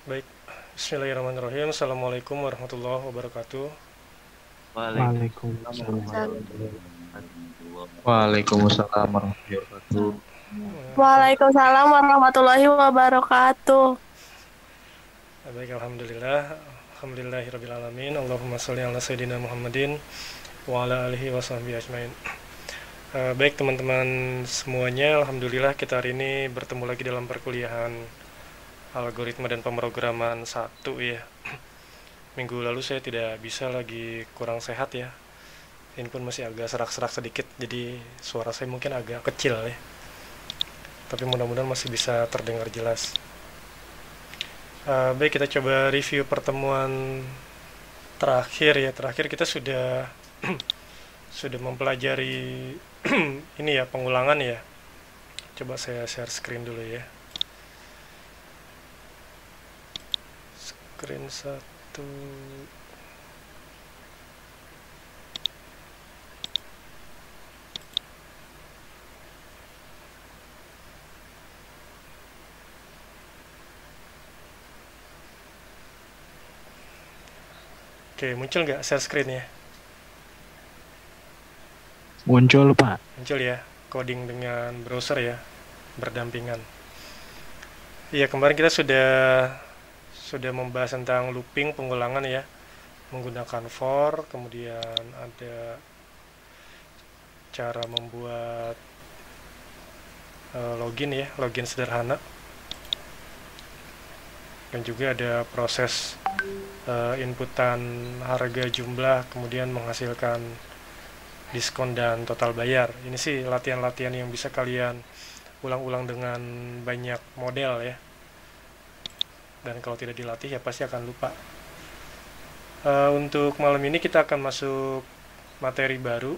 Baik, Bismillahirrahmanirrahim. Assalamualaikum warahmatullahi wabarakatuh. Waalaikumsalam Waalaikumsalam. warahmatullahi wabarakatuh. Waalaikumsalam warahmatullahi wabarakatuh. Waalaikumsalam warahmatullahi wabarakatuh. Baik, Alhamdulillah. Alhamdulillahirrabbilalamin. Allahumma sholli ala sayyidina Muhammadin wa ala alihi wa sahbihi ajmain. Baik teman-teman semuanya, Alhamdulillah kita hari ini bertemu lagi dalam perkuliahan algoritma dan pemrograman 1 ya. Minggu lalu saya tidak bisa, lagi kurang sehat ya. Ini pun masih agak serak-serak sedikit, jadi suara saya mungkin agak kecil ya. Tapi mudah-mudahan masih bisa terdengar jelas. Baik, kita coba review pertemuan terakhir ya. Terakhir kita sudah sudah mempelajari ini ya, pengulangan ya. Coba saya share screen dulu ya. Screen 1. Oke, muncul nggak share screen ya? Muncul, Pak. Muncul ya, coding dengan browser ya, berdampingan. Iya, kemarin kita sudah membahas tentang looping, pengulangan ya, menggunakan for, kemudian ada cara membuat login ya, login sederhana, dan juga ada proses inputan harga, jumlah, kemudian menghasilkan diskon dan total bayar. Ini sih latihan-latihan yang bisa kalian ulang-ulang dengan banyak model ya. Dan kalau tidak dilatih ya pasti akan lupa. Untuk malam ini kita akan masuk materi baru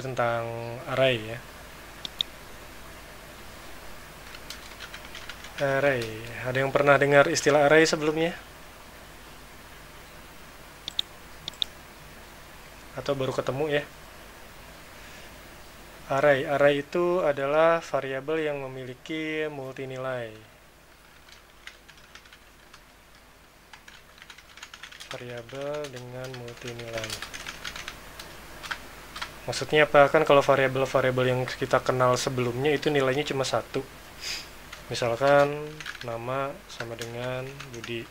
tentang array ya. Array, ada yang pernah dengar istilah array sebelumnya? Atau baru ketemu ya? Array itu adalah variabel yang memiliki multi nilai. Variabel dengan multi nilai. Maksudnya apa? Kan kalau variabel-variabel yang kita kenal sebelumnya itu nilainya cuma satu. Misalkan nama sama dengan Budi.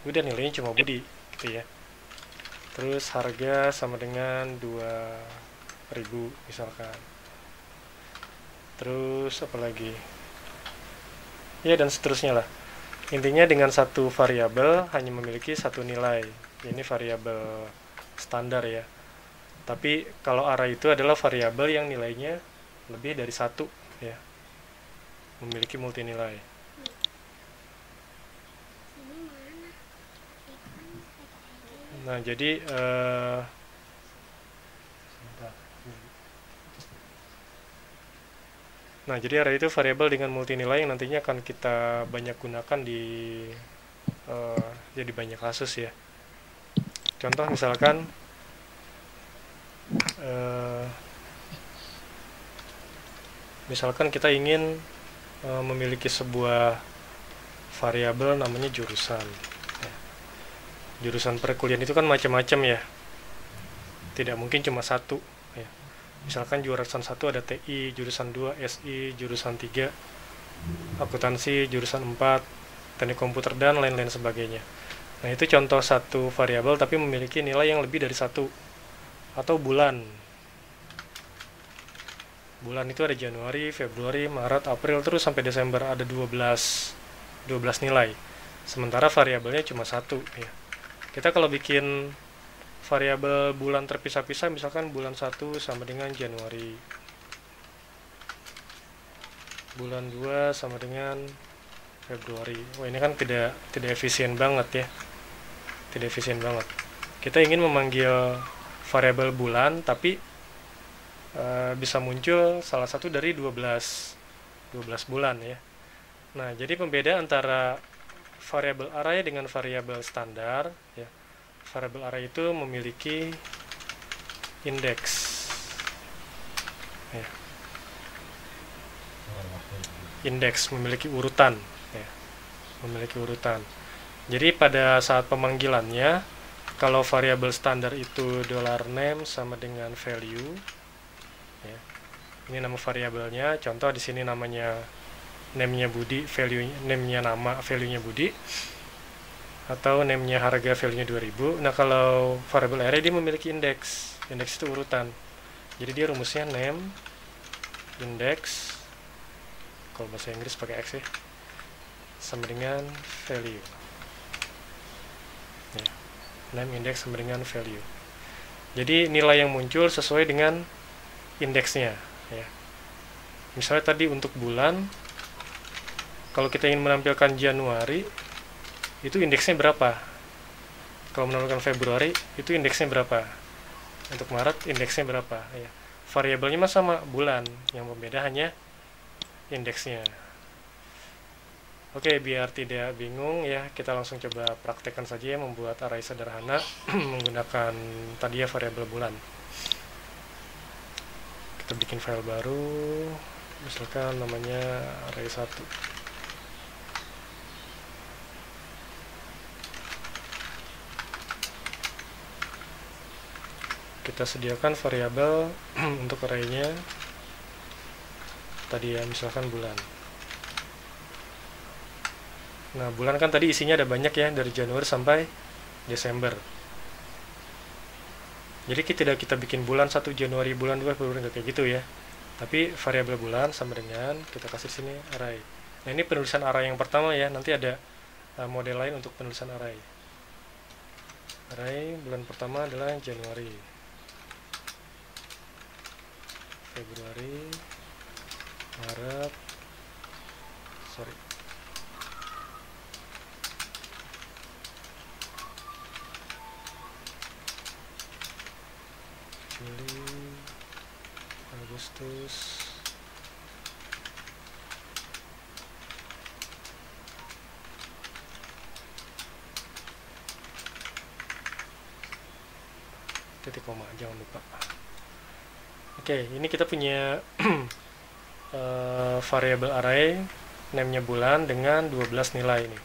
Udah nilainya cuma Budi gitu ya. Terus harga sama dengan 2000 misalkan. Terus apa lagi? Ya, dan seterusnya lah. Intinya dengan satu variabel hanya memiliki satu nilai. Ini variabel standar ya. Tapi kalau array itu adalah variabel yang nilainya lebih dari satu ya. Memiliki multi nilai. Nah, jadi array itu variabel dengan multi nilai yang nantinya akan kita banyak gunakan di jadi banyak kasus ya. Contoh misalkan misalkan kita ingin memiliki sebuah variabel namanya jurusan. Jurusan perkuliahan itu kan macam-macam ya, tidak mungkin cuma satu ya. Misalkan jurusan 1 ada TI, jurusan 2 SI, jurusan 3 akuntansi, jurusan 4 teknik komputer, dan lain-lain sebagainya. Nah, itu contoh satu variabel tapi memiliki nilai yang lebih dari satu. Atau bulan itu ada Januari, Februari, Maret, April, terus sampai Desember, ada 12 nilai. Sementara variabelnya cuma satu ya. Kita kalau bikin variabel bulan terpisah-pisah, misalkan bulan 1 sama dengan Januari, bulan 2 sama dengan Februari. Wah, ini kan tidak efisien banget ya. Tidak efisien banget. Kita ingin memanggil variabel bulan tapi bisa muncul salah satu dari 12 bulan ya. Nah, jadi pembeda antara variabel array dengan variabel standar ya. Variabel array itu memiliki indeks ya. Indeks memiliki urutan ya. memiliki urutan. Jadi pada saat pemanggilannya, kalau variabel standar itu $name sama dengan value, ya, ini nama variabelnya. Contoh di sini namanya name-nya Budi, value name-nya nama, value-nya Budi, atau name-nya harga, value-nya 2000. Nah, kalau variabel array dia memiliki indeks. Indeks itu urutan. Jadi dia rumusnya name index, kalau bahasa Inggris pakai X ya, sama dengan value. Ya, name index sama dengan value. Jadi nilai yang muncul sesuai dengan indeksnya, ya. Misalnya tadi untuk bulan, kalau kita ingin menampilkan Januari, itu indeksnya berapa? Kalau menampilkan Februari, itu indeksnya berapa? Untuk Maret, indeksnya berapa? Ya. Variabelnya mah sama, bulan. Yang berbeda hanya indeksnya. Oke, biar tidak bingung ya, kita langsung coba praktekkan saja ya, membuat array sederhana menggunakan tadi ya variabel bulan. Kita bikin file baru, misalkan namanya array 1. Kita sediakan variabel untuk array-nya tadi ya, misalkan bulan. Nah, bulan kan tadi isinya ada banyak ya, dari Januari sampai Desember. Jadi tidak kita bikin bulan 1 Januari, bulan 2 Februari, nggak kayak gitu ya. Tapi variabel bulan sama dengan kita kasih sini array. Nah, ini penulisan array yang pertama ya, nanti ada model lain untuk penulisan array. Array bulan pertama adalah Januari, Februari, Maret, Juli, Agustus, titik koma, jangan lupa. Oke, ini kita punya variabel array, name-nya bulan dengan 12 nilai ini.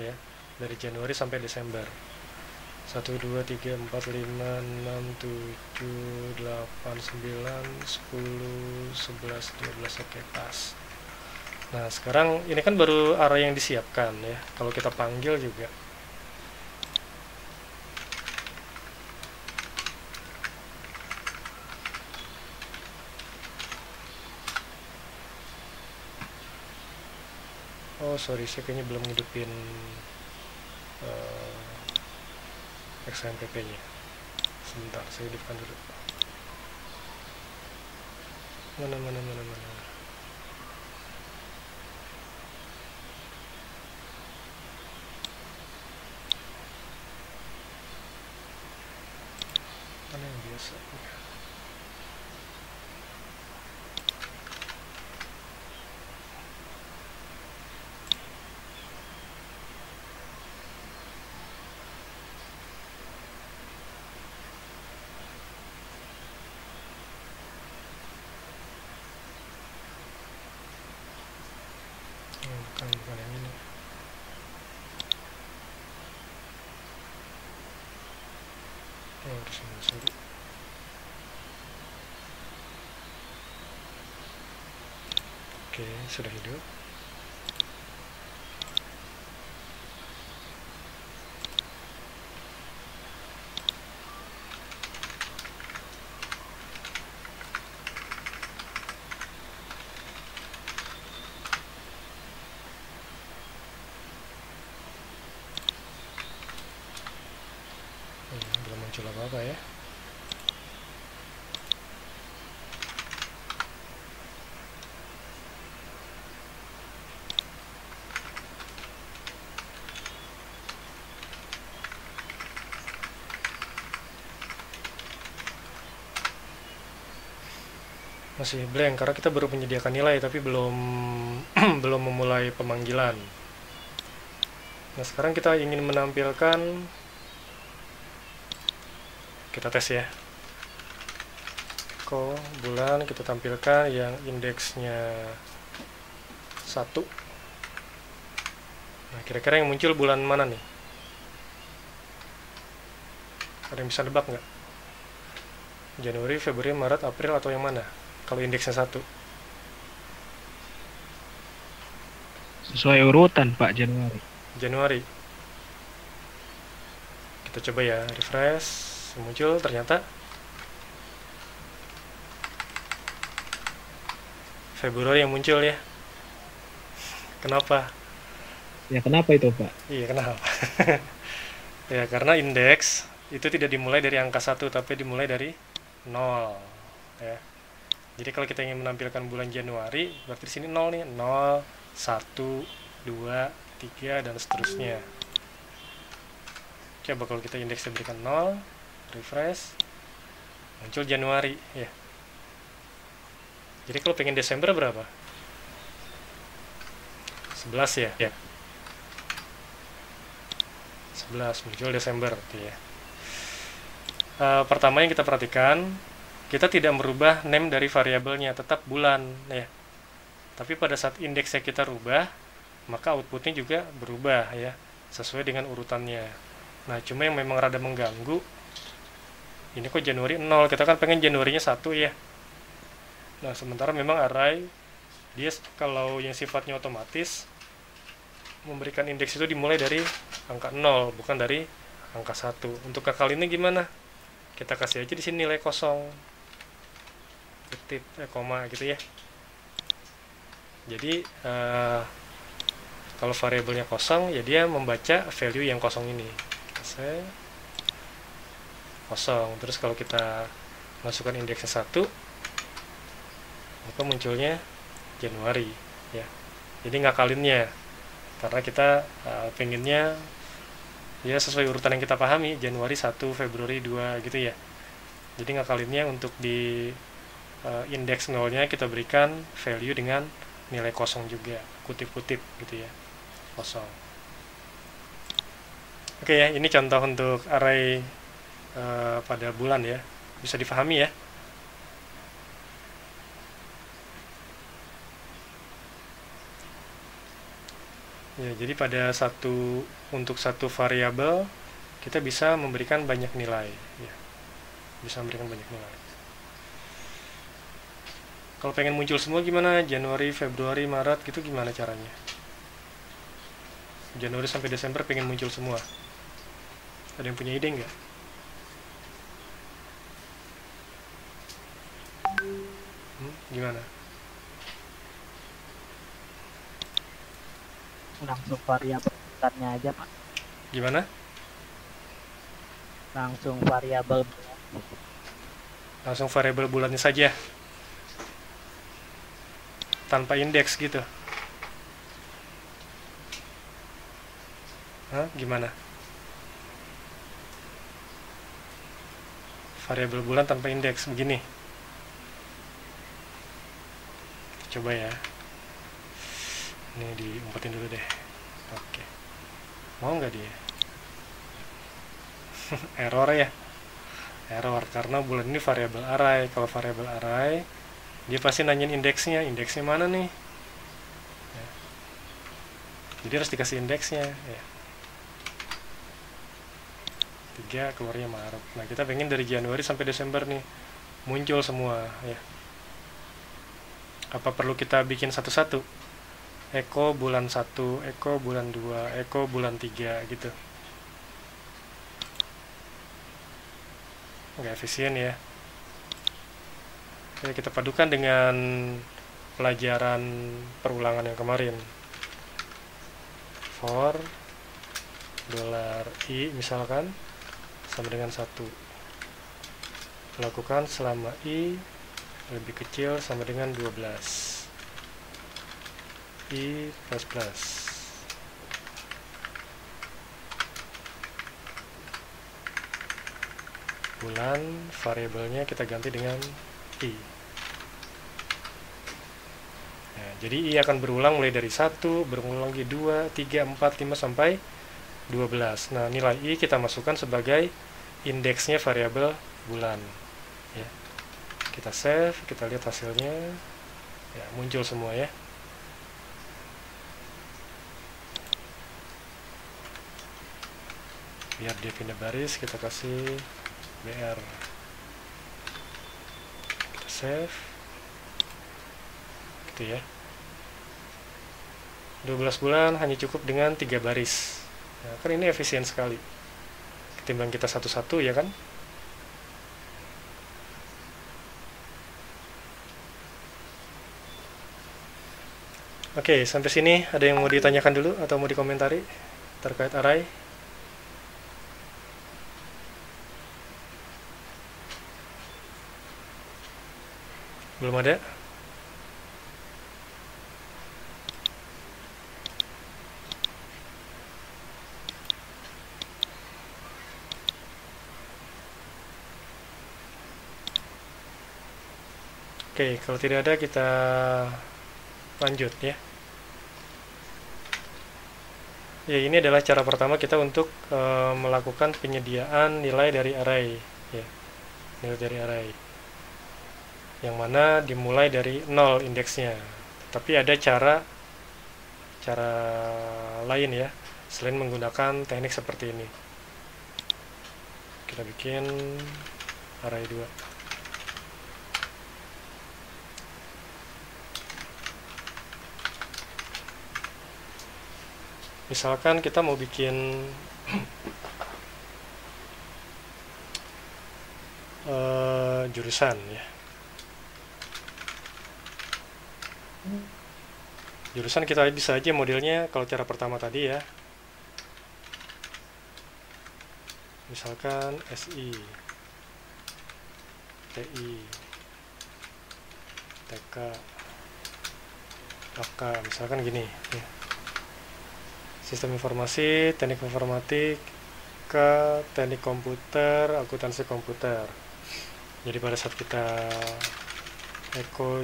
Ya, dari Januari sampai Desember. 1, 2, 3, 4, 5, 6, 7, 8, 9, 10, 11, 12, oke pas. Nah, sekarang ini kan baru array yang disiapkan ya. Kalau kita panggil juga. Oh sorry, saya kayaknya belum ngidupin XMPP nya. Sebentar, saya hidupkan dulu. Mana. Mana yang biasa? Bukan yang ini. Harus ini. Oke, sudah hidup. Belum muncul apa-apa ya. Masih blank karena kita baru menyediakan nilai tapi belum belum memulai pemanggilan. Nah, sekarang kita ingin menampilkan, kita tes ya. Bulan kita tampilkan yang indeksnya 1 Nah, kira-kira yang muncul bulan mana nih? Ada yang bisa nebak nggak? Januari, Februari, Maret, April, atau yang mana? Kalau indeksnya 1. Sesuai urutan Pak Januari. Januari. Kita coba ya, refresh. Muncul ternyata Februari yang muncul ya. Kenapa? Ya kenapa itu Pak? Iya, kenapa? Ya, karena indeks itu tidak dimulai dari angka 1, tapi dimulai dari 0. Ya. Jadi kalau kita ingin menampilkan bulan Januari, berarti di sini 0 nih. 0, 1, 2, 3, dan seterusnya. Coba kalau kita indeksnya berikan 0, refresh, muncul Januari. Ya. Jadi kalau pengen Desember berapa? 11 ya? Ya. 11 muncul Desember gitu ya. Pertama yang kita perhatikan, kita tidak merubah name dari variabelnya, tetap bulan ya. Tapi pada saat indeksnya kita rubah, maka outputnya juga berubah ya, sesuai dengan urutannya. Nah, cuma yang memang rada mengganggu, ini kok Januari 0, kita kan pengen Januarinya 1 ya. Nah, sementara memang array dia kalau yang sifatnya otomatis memberikan indeks itu dimulai dari angka 0, bukan dari angka 1. Untuk ngakalinnya gimana? Kita kasih aja di sini nilai kosong, titik, koma gitu ya. Jadi kalau variabelnya kosong, ya dia membaca value yang kosong ini. Kasih kosong. Terus kalau kita masukkan indeksnya 1, maka munculnya Januari ya. Jadi ngakalinnya, karena kita pengennya ya sesuai urutan yang kita pahami, Januari 1, Februari 2 gitu ya. Jadi ngakalinnya untuk di indeks 0-nya kita berikan value dengan nilai kosong juga, kutip-kutip gitu ya, kosong. Oke ya, ini contoh untuk array pada bulan ya, bisa difahami ya. Ya, jadi untuk satu variabel kita bisa memberikan banyak nilai ya. Bisa memberikan banyak nilai. Kalau pengen muncul semua gimana? Januari, Februari, Maret gitu gimana caranya? Januari sampai Desember pengen muncul semua. Ada yang punya ide nggak? Gimana? Langsung variabel bulannya aja Pak. Gimana? Langsung variabel Langsung variabel bulannya saja, tanpa indeks gitu. Hah? Gimana? Variabel bulan tanpa indeks begini. Coba ya. Ini diumpetin dulu deh. Oke. Mau nggak dia? Error ya. Error karena bulan ini variabel array. Kalau variabel array, dia pasti nanyain indeksnya. Indeksnya mana nih? Ya. Jadi harus dikasih indeksnya. Ya. 3 keluarnya Maret. Nah, kita pengen dari Januari sampai Desember nih muncul semua. Ya. Apa perlu kita bikin satu-satu? Eko bulan 1, Eko bulan 2, Eko bulan 3 gitu. Nggak efisien ya. Oke, kita padukan dengan pelajaran perulangan yang kemarin. For $i misalkan sama dengan 1. Lakukan selama i lebih kecil sama dengan 12. I plus plus. Bulan variabelnya kita ganti dengan i. Nah, jadi i akan berulang mulai dari 1, berulang lagi 2, 3, 4, 5 sampai 12. Nah, nilai i kita masukkan sebagai indeksnya variabel bulan. Ya. Kita save, kita lihat hasilnya. Ya, muncul semua ya. Biar dia pindah baris, kita kasih BR. Kita save. Gitu ya. 12 bulan hanya cukup dengan 3 baris. Nah, kan ini efisien sekali. Ketimbang kita satu-satu ya kan. Oke, sampai sini ada yang mau ditanyakan dulu atau mau dikomentari terkait array? Belum ada? Oke, kalau tidak ada kita lanjut ya. Ya, ini adalah cara pertama kita untuk melakukan penyediaan nilai dari array ya. Nilai dari array. Yang mana dimulai dari 0 indeksnya. Tapi ada cara lain ya, selain menggunakan teknik seperti ini. Kita bikin array 2. Misalkan kita mau bikin jurusan ya. Jurusan kita bisa aja modelnya kalau cara pertama tadi ya. Misalkan SI, TI, TK, AK, misalkan gini ya. Sistem informasi, teknik informatika, teknik komputer, akuntansi komputer. Jadi pada saat kita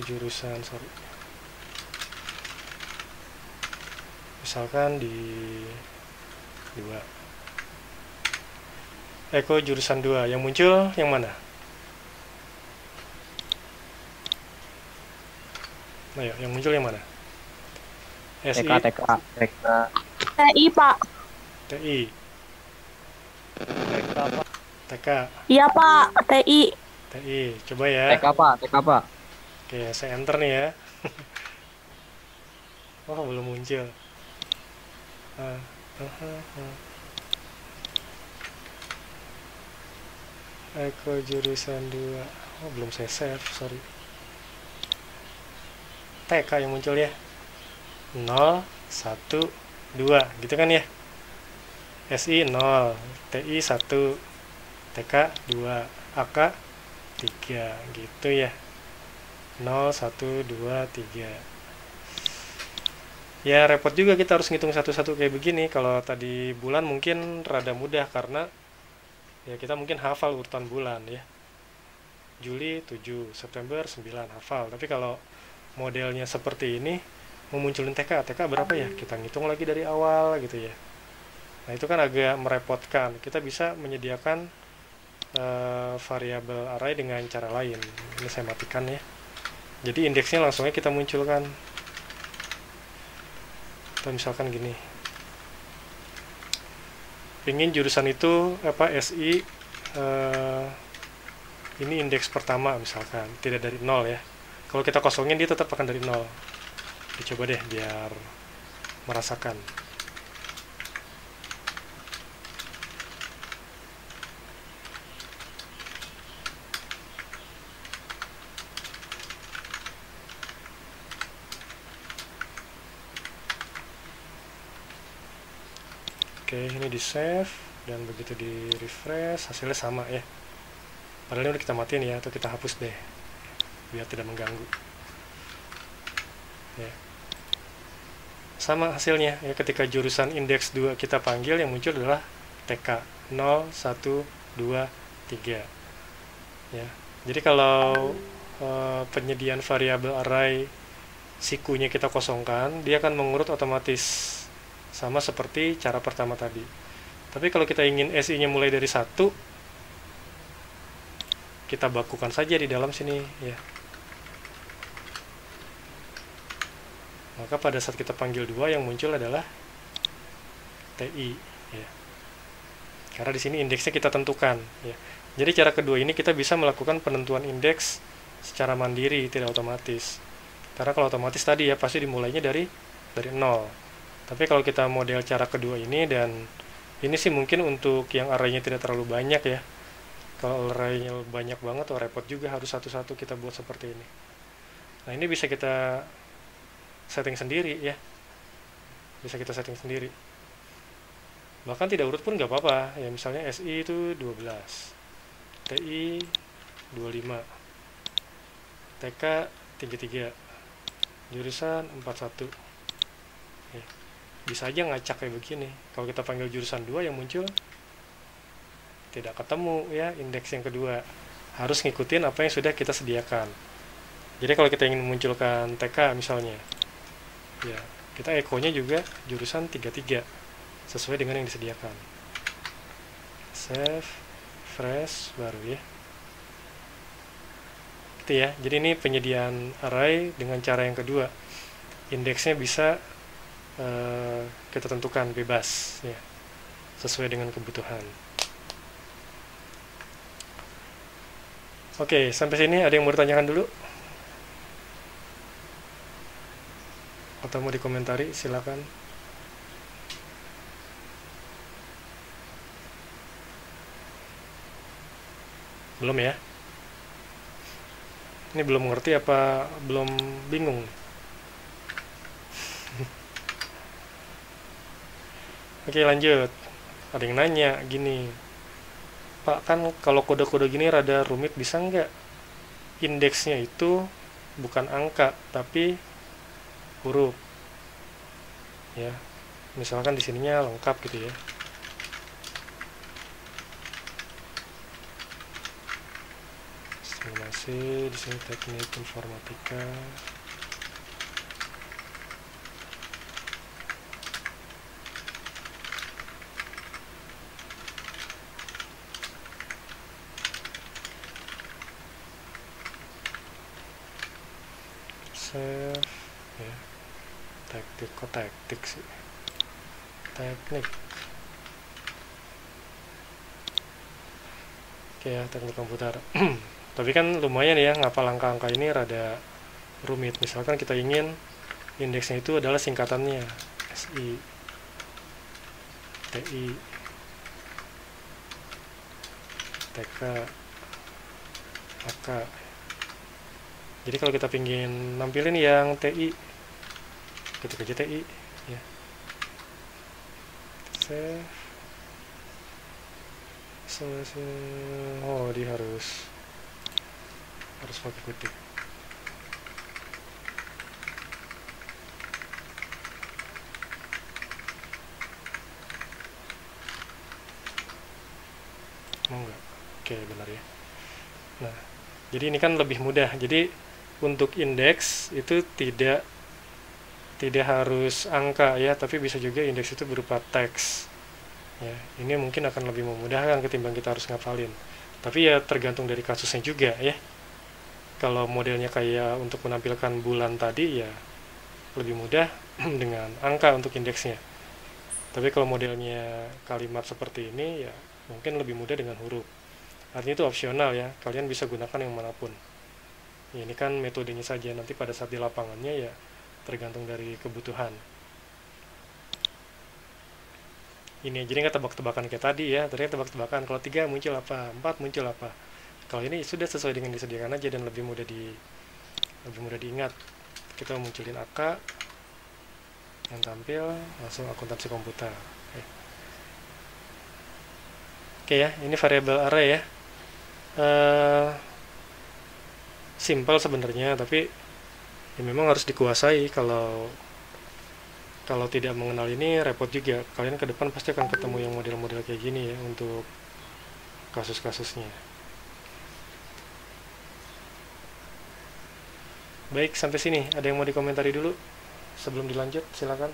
jurusan, misalkan di 2. Jurusan 2, yang muncul yang mana? Ayo, yang muncul yang mana? SI, TK. TI, Pak. TI, TK, Iya, Pak. TI. TI. Coba ya. TK Pak. Oke, saya enter nih ya. Oh, belum muncul. Jurusan 2. Oh, belum saya save, sorry. TK yang muncul ya. 0, 1, 2, gitu kan ya. SI 0, TI 1, TK 2, AK 3, gitu ya. 0, 1, 2, 3. Ya repot juga kita harus ngitung satu-satu kayak begini. Kalau tadi bulan mungkin rada mudah karena ya kita mungkin hafal urutan bulan ya. Juli 7, September 9, hafal. Tapi kalau modelnya seperti ini, memunculin TK berapa ya? Kita ngitung lagi dari awal gitu ya. Nah itu kan agak merepotkan. Kita bisa menyediakan variabel array dengan cara lain. Ini saya matikan ya. Jadi indeksnya langsungnya kita munculkan. Atau misalkan gini, pengen jurusan itu SI ini indeks pertama misalkan, tidak dari 0 ya. Kalau kita kosongin dia tetap akan dari 0. Coba deh biar merasakan. Oke, ini di save dan begitu di refresh hasilnya sama ya. Padahal ini udah kita matiin ya, atau kita hapus deh biar tidak mengganggu. Ya. Sama hasilnya ya, ketika jurusan indeks 2 kita panggil, yang muncul adalah TK 0, 1, 2, 3 ya. Jadi kalau penyediaan variabel array sikunya kita kosongkan, dia akan mengurut otomatis sama seperti cara pertama tadi. Tapi kalau kita ingin SI nya mulai dari 1, kita bakukan saja di dalam sini ya. Maka pada saat kita panggil 2, yang muncul adalah TI ya. karena di sini indeksnya kita tentukan ya. Jadi cara kedua ini kita bisa melakukan penentuan indeks secara mandiri, tidak otomatis. Karena kalau otomatis tadi ya pasti dimulainya dari 0. Tapi kalau kita model cara kedua ini, dan ini sih mungkin untuk yang arraynya tidak terlalu banyak ya. Kalau arraynya banyak banget, oh repot juga, harus satu-satu kita buat seperti ini. Nah ini bisa kita setting sendiri ya, bisa kita setting sendiri. Bahkan tidak urut pun nggak apa-apa ya, misalnya SI itu 12, TI 25, TK 33, jurusan 41 ya. Bisa aja ngacak kayak begini. Kalau kita panggil jurusan 2 yang muncul tidak ketemu ya indeks yang kedua, harus ngikutin apa yang sudah kita sediakan. Jadi kalau kita ingin memunculkan TK misalnya ya, kita ekonya juga jurusan 33 sesuai dengan yang disediakan. Save, fresh, baru ya. Gitu ya. Jadi ini penyediaan array dengan cara yang kedua. Indeksnya bisa kita tentukan bebas ya, sesuai dengan kebutuhan. Oke, sampai sini ada yang mau ditanyakan dulu? Atau mau dikomentari, silakan. Belum ya? Ini belum ngerti apa belum bingung? Oke, lanjut. Ada yang nanya gini, Pak, kan kalau kode-kode gini rada rumit, bisa nggak indeksnya itu bukan angka tapi huruf ya, misalkan di sininya lengkap gitu ya. Simulasi di sini teknik informatika. Save ya. Teknik, kok teknik sih, teknik. Oke ya, teknik komputer. Tapi kan lumayan ya, ngapal angka-angka ini rada rumit. Misalkan kita ingin indeksnya itu adalah singkatannya SI, TI, TK, AK. Jadi kalau kita pingin nampilin yang TI, ketik aja TI ya. Save. Oh, dia harus pakai ketik. Mau nggak? Oke, benar ya. Nah, jadi ini kan lebih mudah. Jadi untuk indeks itu tidak harus angka ya, tapi bisa juga indeks itu berupa teks ya. Ini mungkin akan lebih memudahkan ketimbang kita harus ngafalin, tapi ya tergantung dari kasusnya juga ya. Kalau modelnya kayak untuk menampilkan bulan tadi ya lebih mudah dengan angka untuk indeksnya, tapi kalau modelnya kalimat seperti ini ya mungkin lebih mudah dengan huruf. Artinya itu opsional ya, kalian bisa gunakan yang manapun ya. Ini kan metodenya saja, nanti pada saat di lapangannya ya tergantung dari kebutuhan. Ini jadi nggak tebak-tebakan kayak tadi ya, tadi tebak-tebakan kalau 3 muncul apa, 4 muncul apa. Kalau ini sudah sesuai dengan disediakan aja dan lebih mudah diingat. Kita munculin AK yang tampil langsung akuntansi komputer. Oke ya, ini variabel array ya. Simple sebenarnya, tapi ya memang harus dikuasai. Kalau tidak mengenal ini repot juga. Kalian ke depan pasti akan ketemu yang model-model kayak gini ya untuk kasus-kasusnya. Baik, sampai sini ada yang mau dikomentari dulu sebelum dilanjut? Silakan.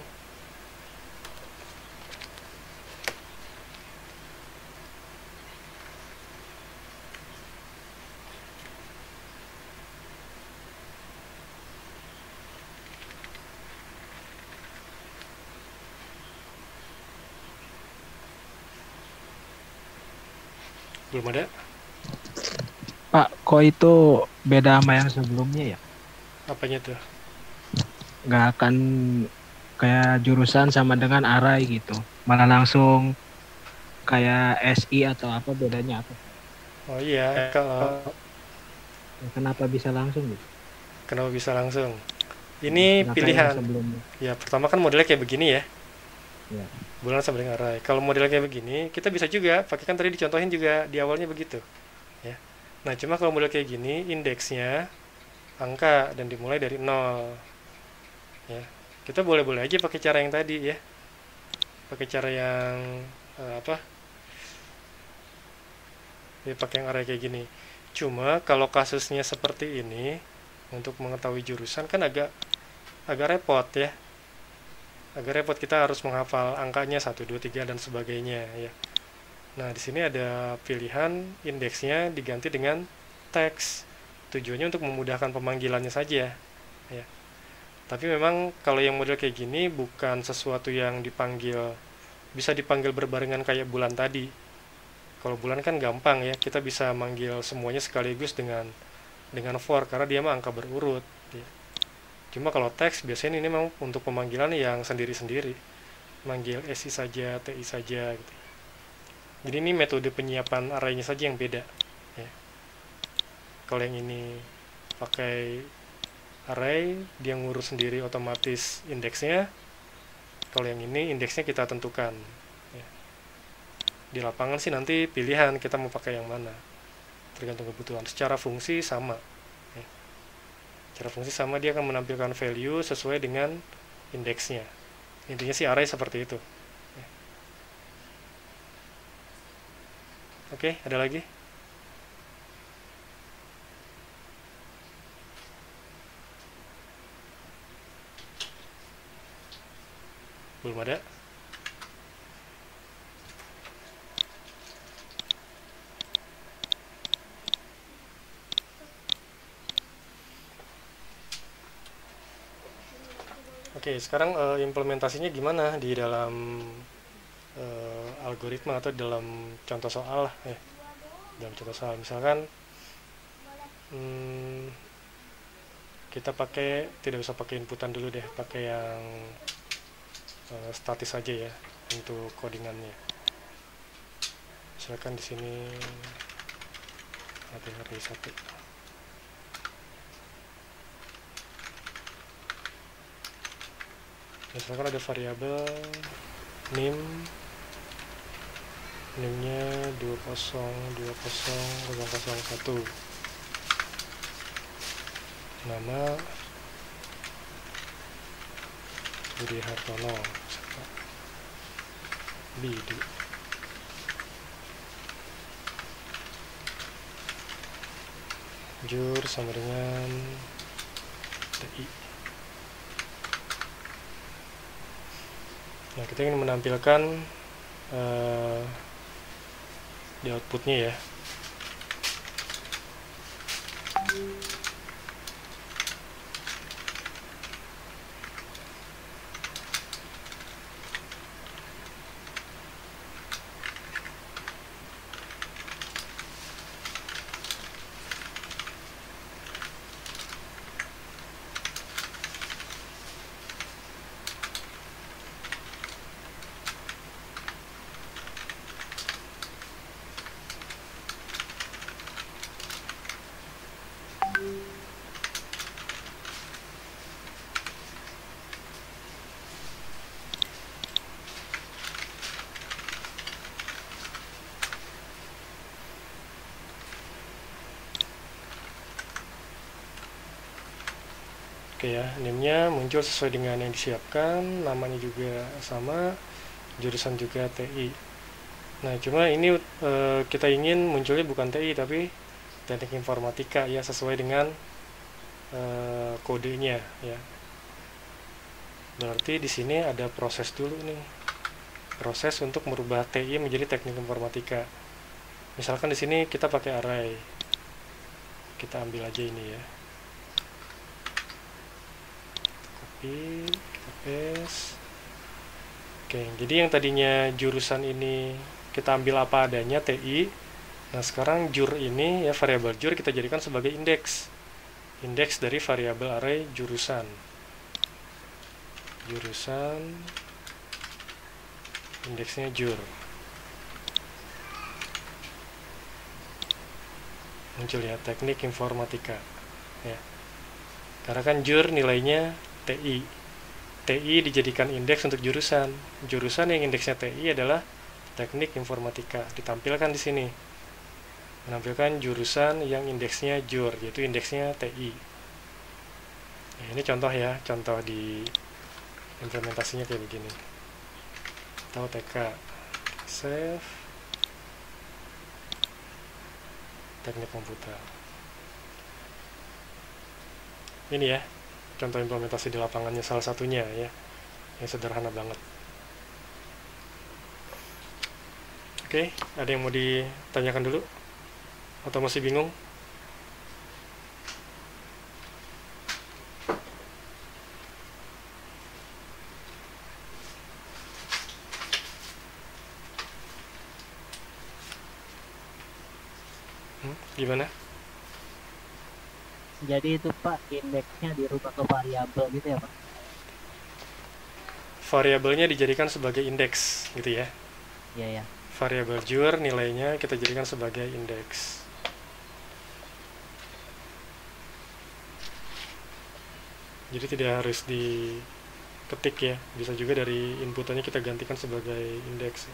Belum ada? Pak, kok itu beda sama yang sebelumnya ya? Apanya tuh? Nggak akan kayak jurusan sama dengan arai gitu. Malah langsung kayak SI atau apa, bedanya apa? Oh iya, kalau Ya, kenapa bisa langsung gitu? kenapa bisa langsung? Ini Nggak kayak yang pilihan. sebelumnya. Ya, pertama kan modelnya kayak begini ya. Ya. Bulan sama dengan array. Kalau modelnya kayak begini, kita bisa juga pakai, kan tadi dicontohin juga di awalnya begitu, ya. Nah, cuma kalau model kayak gini, indeksnya angka dan dimulai dari 0, ya. Kita boleh-boleh aja pakai cara yang tadi ya. Pakai cara yang apa? Ya, pakai yang array kayak gini. Cuma kalau kasusnya seperti ini, untuk mengetahui jurusan kan agak agak repot ya. Agak repot, kita harus menghafal angkanya 1, 2, 3 dan sebagainya ya. Nah, di sini ada pilihan indeksnya diganti dengan teks. Tujuannya untuk memudahkan pemanggilannya saja ya. Tapi memang kalau yang model kayak gini bukan sesuatu yang bisa dipanggil berbarengan kayak bulan tadi. Kalau bulan kan gampang ya, kita bisa manggil semuanya sekaligus dengan for karena dia mah angka berurut ya. Cuma kalau teks biasanya ini memang untuk pemanggilan yang sendiri-sendiri. Manggil SI saja, TI saja gitu. Jadi ini metode penyiapan arraynya saja yang beda ya. Kalau yang ini pakai array, dia ngurus sendiri otomatis indeksnya. Kalau yang ini indeksnya kita tentukan ya. Di lapangan sih nanti pilihan kita mau pakai yang mana, tergantung kebutuhan. Secara fungsi sama ya. Secara fungsi sama, dia akan menampilkan value sesuai dengan indeksnya. Intinya sih array seperti itu ya. Oke, ada lagi? Belum ada? Oke, sekarang implementasinya gimana di dalam algoritma atau dalam contoh soal lah ya. Dalam contoh soal misalkan kita tidak usah pakai inputan dulu deh, pakai yang statis aja ya untuk codingannya. Misalkan di sini ada array 1. Misalkan ada variabel nimnya 2020001, nama Budi Hartono, Bidi, jur sama dengan TI. Nah, kita ingin menampilkan di outputnya ya. Oke ya, nimnya muncul sesuai dengan yang disiapkan, namanya juga sama, jurusan juga TI. Nah, cuma ini kita ingin munculnya bukan TI tapi teknik informatika ya, sesuai dengan kodenya ya. Berarti di sini ada proses dulu nih. Proses untuk merubah TI menjadi teknik informatika. Misalkan di sini kita pakai array. Kita ambil aja ini ya. Kita paste. Oke, jadi yang tadinya jurusan ini kita ambil apa adanya TI, Nah, sekarang jur ini ya, variabel jur kita jadikan sebagai indeks. Indeks dari variabel array jurusan. Jurusan indeksnya jur. Muncul ya, teknik informatika. Ya. Karena kan jur nilainya TI. TI dijadikan indeks untuk jurusan. Jurusan yang indeksnya TI adalah teknik informatika. Ditampilkan di sini. Menampilkan jurusan yang indeksnya jur, yaitu indeksnya TI. Ya, ini contoh ya, contoh di implementasinya kayak begini. Atau TK. Save. Teknik komputer. Ini ya, contoh implementasi di lapangannya salah satunya ya, yang sederhana banget. Oke, ada yang mau ditanyakan dulu? Atau masih bingung? Gimana? Jadi itu Pak, indeksnya dirubah ke variabel gitu ya Pak? Variabelnya dijadikan sebagai indeks gitu ya. Iya ya. Variabel jur nilainya kita jadikan sebagai indeks. Jadi tidak harus diketik ya, bisa juga dari inputannya kita gantikan sebagai indeks.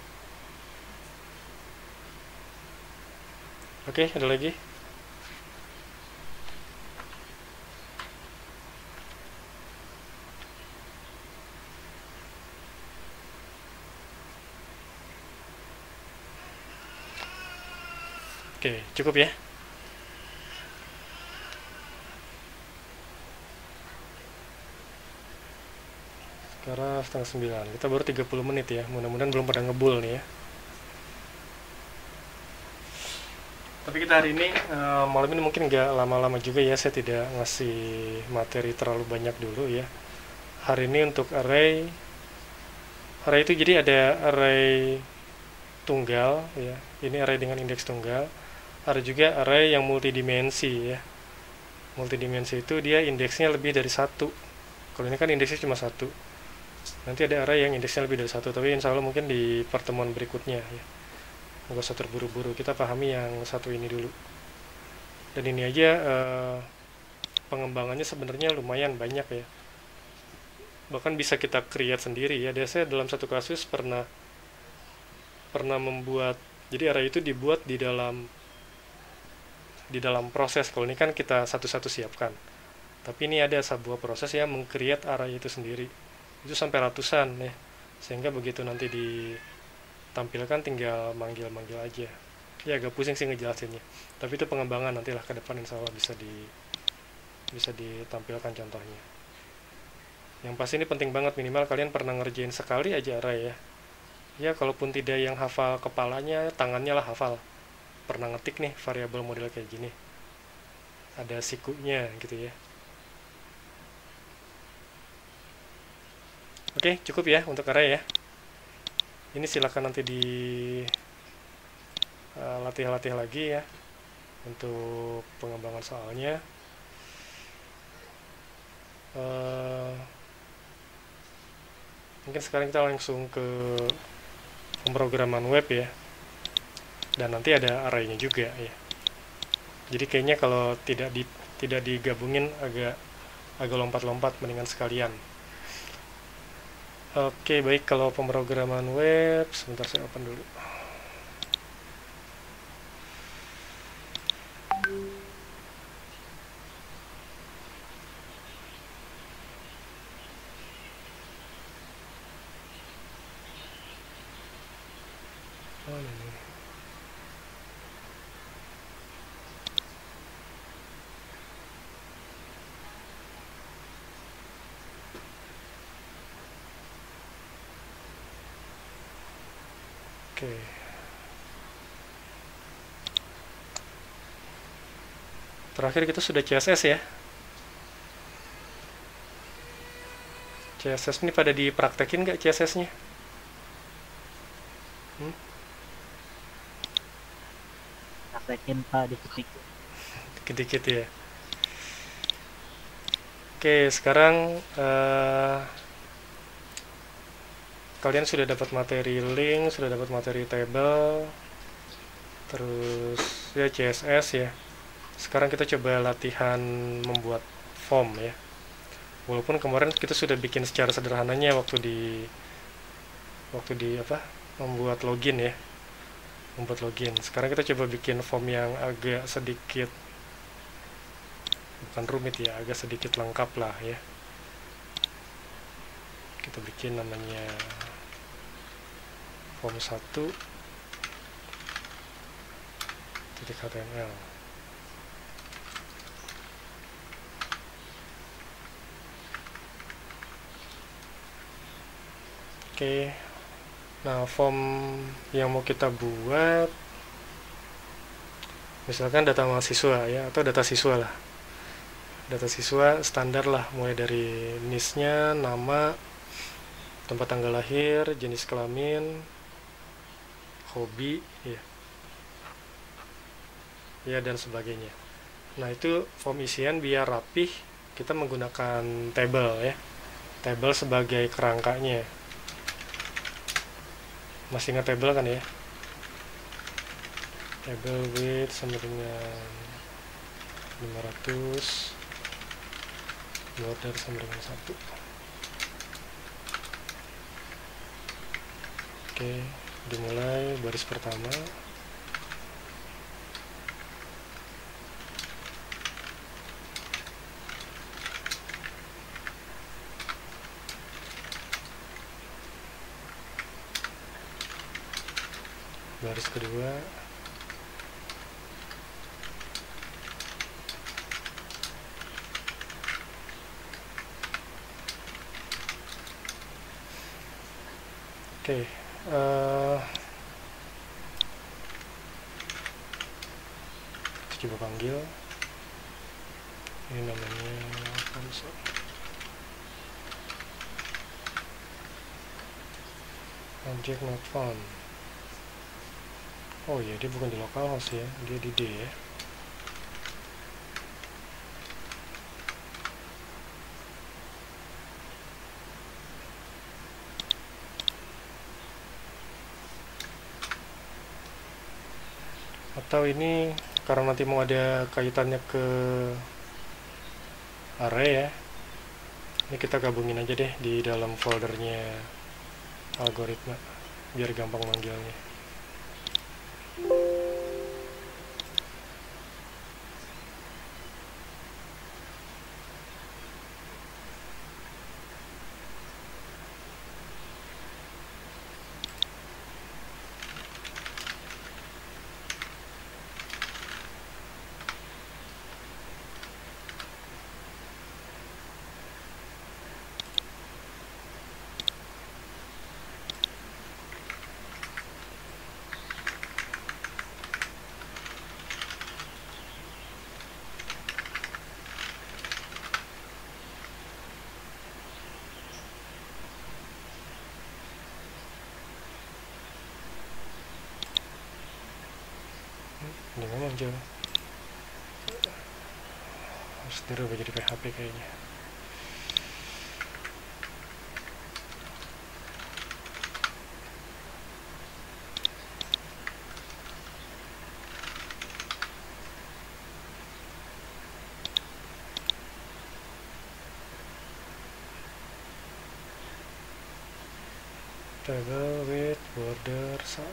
Oke, ada lagi? Oke, cukup ya. Sekarang setengah 9. Kita baru 30 menit ya. Mudah-mudahan belum pada ngebul nih ya. Tapi kita hari ini malam ini mungkin nggak lama-lama juga ya. Saya tidak ngasih materi terlalu banyak dulu ya. Hari ini untuk array itu jadi ada array tunggal ya. Ini array dengan indeks tunggal. Ada juga array yang multidimensi ya. Multidimensi itu dia indeksnya lebih dari satu. Kalau ini kan indeksnya cuma satu. Nanti ada array yang indeksnya lebih dari satu, tapi insya Allah mungkin di pertemuan berikutnya ya. Nggak usah terburu-buru, kita pahami yang satu ini dulu. Dan ini aja pengembangannya sebenarnya lumayan banyak ya. Bahkan bisa kita create sendiri ya. Saya dalam satu kasus pernah membuat, jadi array itu dibuat di dalam proses. Kalau ini kan kita satu-satu siapkan. Tapi ini ada sebuah proses yang meng-create array itu sendiri. Itu sampai ratusan ya, sehingga begitu nanti ditampilkan tinggal manggil-manggil aja ya. Agak pusing sih ngejelasinnya, tapi itu pengembangan nantilah ke depan insya Allah bisa ditampilkan contohnya. Yang pasti ini penting banget, minimal kalian pernah ngerjain sekali aja array ya, kalaupun tidak yang hafal kepalanya, tangannya lah hafal, pernah ngetik nih variabel model kayak gini, ada sikunya gitu ya. Oke, cukup ya untuk array ya. Ini silakan nanti di latih-latih lagi ya untuk pengembangan soalnya. Mungkin sekarang kita langsung ke pemrograman web ya. Dan nanti ada array-nya juga ya. Jadi kayaknya kalau tidak digabungin agak lompat-lompat, mendingan sekalian. Oke, baik, kalau pemrograman web, sebentar saya open dulu. Oh, ini. Oke. Terakhir kita sudah CSS ya. CSS ini pada dipraktekin nggak CSS-nya? praktekin Pak dikit-dikit. dikit-dikit ya. Oke, sekarang kalian sudah dapat materi link, sudah dapat materi table, terus ya CSS ya. Sekarang kita coba latihan membuat form ya. Walaupun kemarin kita sudah bikin secara sederhananya waktu di membuat login ya. Membuat login. Sekarang kita coba bikin form yang agak sedikit, bukan rumit ya, agak sedikit lengkap lah ya. Kita bikin namanya form 1.html. Oke. Nah, form yang mau kita buat misalkan data mahasiswa ya, atau data siswa lah. Data siswa standar lah, mulai dari NIS-nya, nama, tempat tanggal lahir, jenis kelamin, hobi ya dan sebagainya. Nah, itu form isian biar rapih, kita menggunakan table ya. Table sebagai kerangkanya. Masih ingat table kan ya? Table width sama dengan 500, border sama dengan 1. Oke, dimulai baris pertama. Baris kedua. Oke, kita coba panggil. Ini namanya console. Object not found. Oh iya, dia bukan di localhost ya, dia di D ya. Atau ini karena nanti mau ada kaitannya ke array ya, ini kita gabungin aja deh di dalam foldernya algoritma biar gampang manggilnya. Ini memang jauh. Harus dirubah jadi PHP kayaknya. Table with border 1.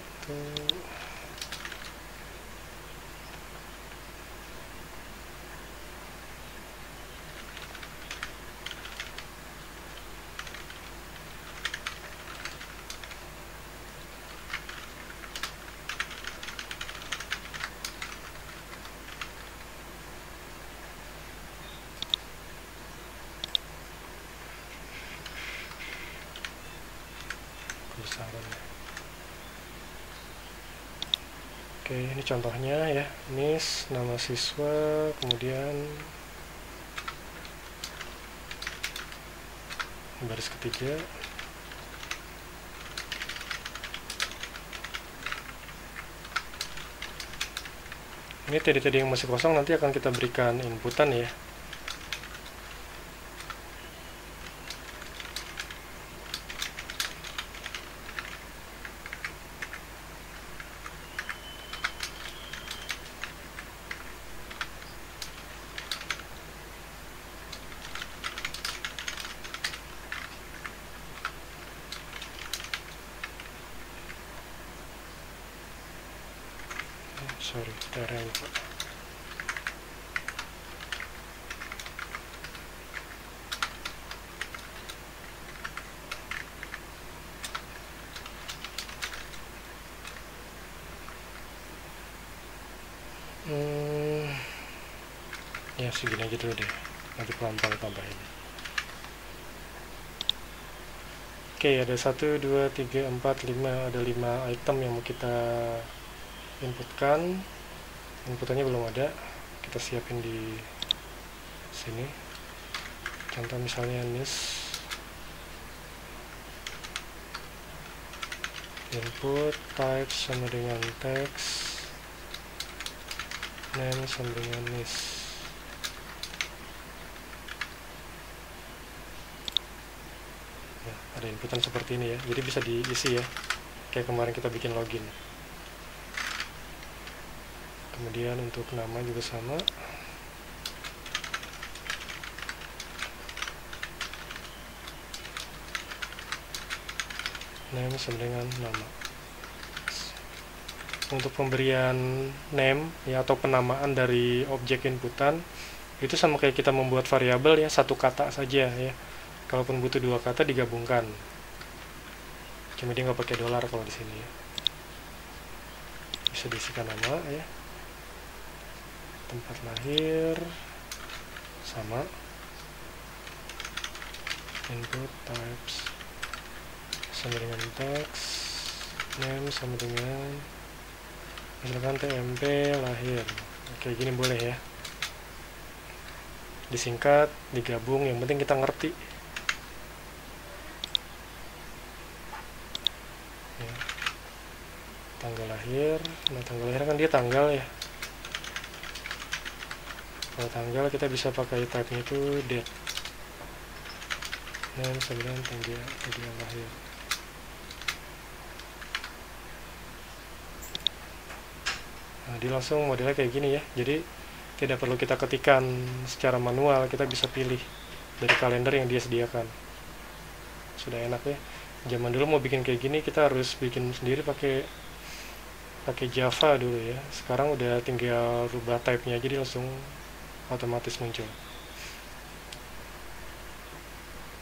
Kebesarannya. Oke, ini contohnya ya. NIS, nama siswa, kemudian baris ketiga. Ini tadi yang masih kosong nanti akan kita berikan inputan ya. Sorry, TRL lupa. Ya segini aja dulu deh, nanti pelan-pelan tambahin. Oke, ada 1, 2, 3, 4, 5, ada 5 item yang mau kita inputkan. Inputannya belum ada, kita siapin di sini. Contoh misalnya nis input type sama dengan text, name sama dengan nis. Nah, ada inputan seperti ini ya, jadi bisa diisi ya, kayak kemarin kita bikin login. Kemudian untuk nama juga sama. Name sama dengan nama. Untuk pemberian name ya atau penamaan dari objek inputan itu sama kayak kita membuat variabel ya, satu kata saja ya. Kalaupun butuh 2 kata digabungkan. Cuma dia nggak pakai dolar kalau di sini ya. Bisa diisikan nama ya. Tempat lahir sama, input types sama dengan text, name sama dengan misalkan TMP lahir. Oke, gini boleh ya, disingkat, digabung, yang penting kita ngerti ya. Tanggal lahir, nah tanggal lahir kan dia tanggal ya. Kalau tanggal kita bisa pakai type-nya itu date, dan sebenarnya tanggal lahir. Nah, dia langsung modelnya kayak gini ya. Jadi tidak perlu kita ketikkan secara manual, kita bisa pilih dari kalender yang dia sediakan. Sudah enak ya. Zaman dulu mau bikin kayak gini kita harus bikin sendiri pakai Java dulu ya. Sekarang udah tinggal rubah type-nya aja, dia langsung otomatis muncul.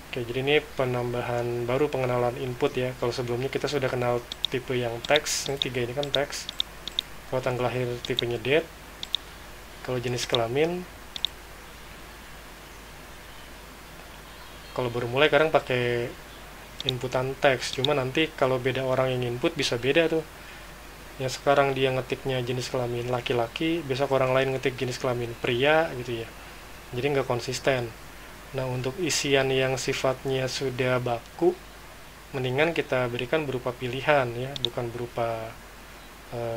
Oke, jadi ini penambahan baru, pengenalan input ya. Kalau sebelumnya kita sudah kenal tipe yang teks, ini 3 ini kan teks. Kalau tanggal lahir tipenya date. Kalau jenis kelamin, kalau baru mulai kadang pakai inputan teks. Cuma nanti kalau beda orang yang input bisa beda tuh. Yang sekarang dia ngetiknya jenis kelamin laki-laki, besok orang lain ngetik jenis kelamin pria gitu ya. Jadi nggak konsisten. Nah, untuk isian yang sifatnya sudah baku, mendingan kita berikan berupa pilihan ya, bukan berupa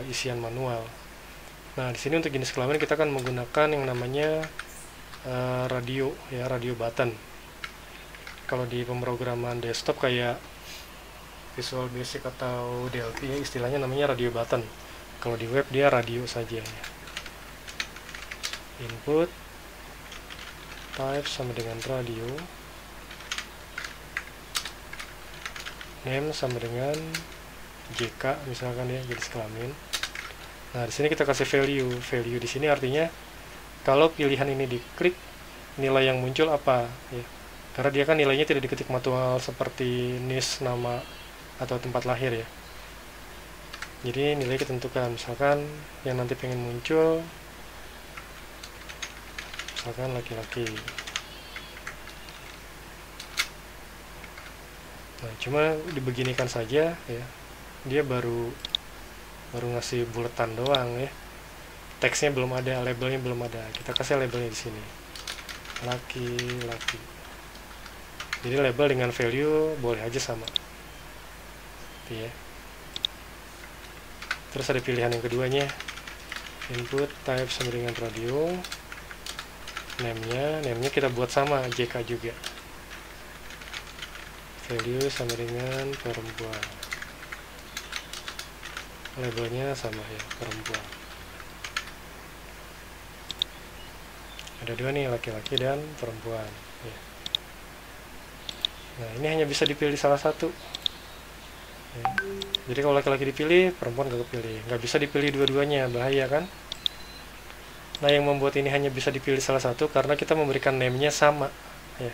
isian manual. Nah, di sini untuk jenis kelamin kita akan menggunakan yang namanya radio ya, radio button. Kalau di pemrograman desktop kayak Visual Basic atau DLP ya, istilahnya namanya radio button. Kalau di web dia radio saja ya. Input type sama dengan radio, name sama dengan JK misalkan ya, jenis kelamin. Nah, di sini kita kasih value. Value di sini artinya kalau pilihan ini diklik, nilai yang muncul apa ya. Karena dia kan nilainya tidak diketik manual seperti nis, nama atau tempat lahir ya. Jadi nilai kita tentukan, misalkan yang nanti pengen muncul misalkan laki-laki. Nah, cuma dibeginikan saja ya. Dia baru ngasih buletan doang ya. Teksnya belum ada, labelnya belum ada. Kita kasih labelnya di sini. Laki-laki. Jadi label dengan value boleh aja sama. Ya. Terus ada pilihan yang keduanya, input type sama dengan radio, name-nya kita buat sama JK juga, value sama dengan perempuan, labelnya sama ya, perempuan. Ada dua nih, laki-laki dan perempuan ya. Nah, ini hanya bisa dipilih salah satu ya. Jadi kalau laki-laki dipilih, perempuan gak kepilih. Nggak bisa dipilih dua-duanya, bahaya kan. Nah, yang membuat ini hanya bisa dipilih salah satu karena kita memberikan name-nya sama ya.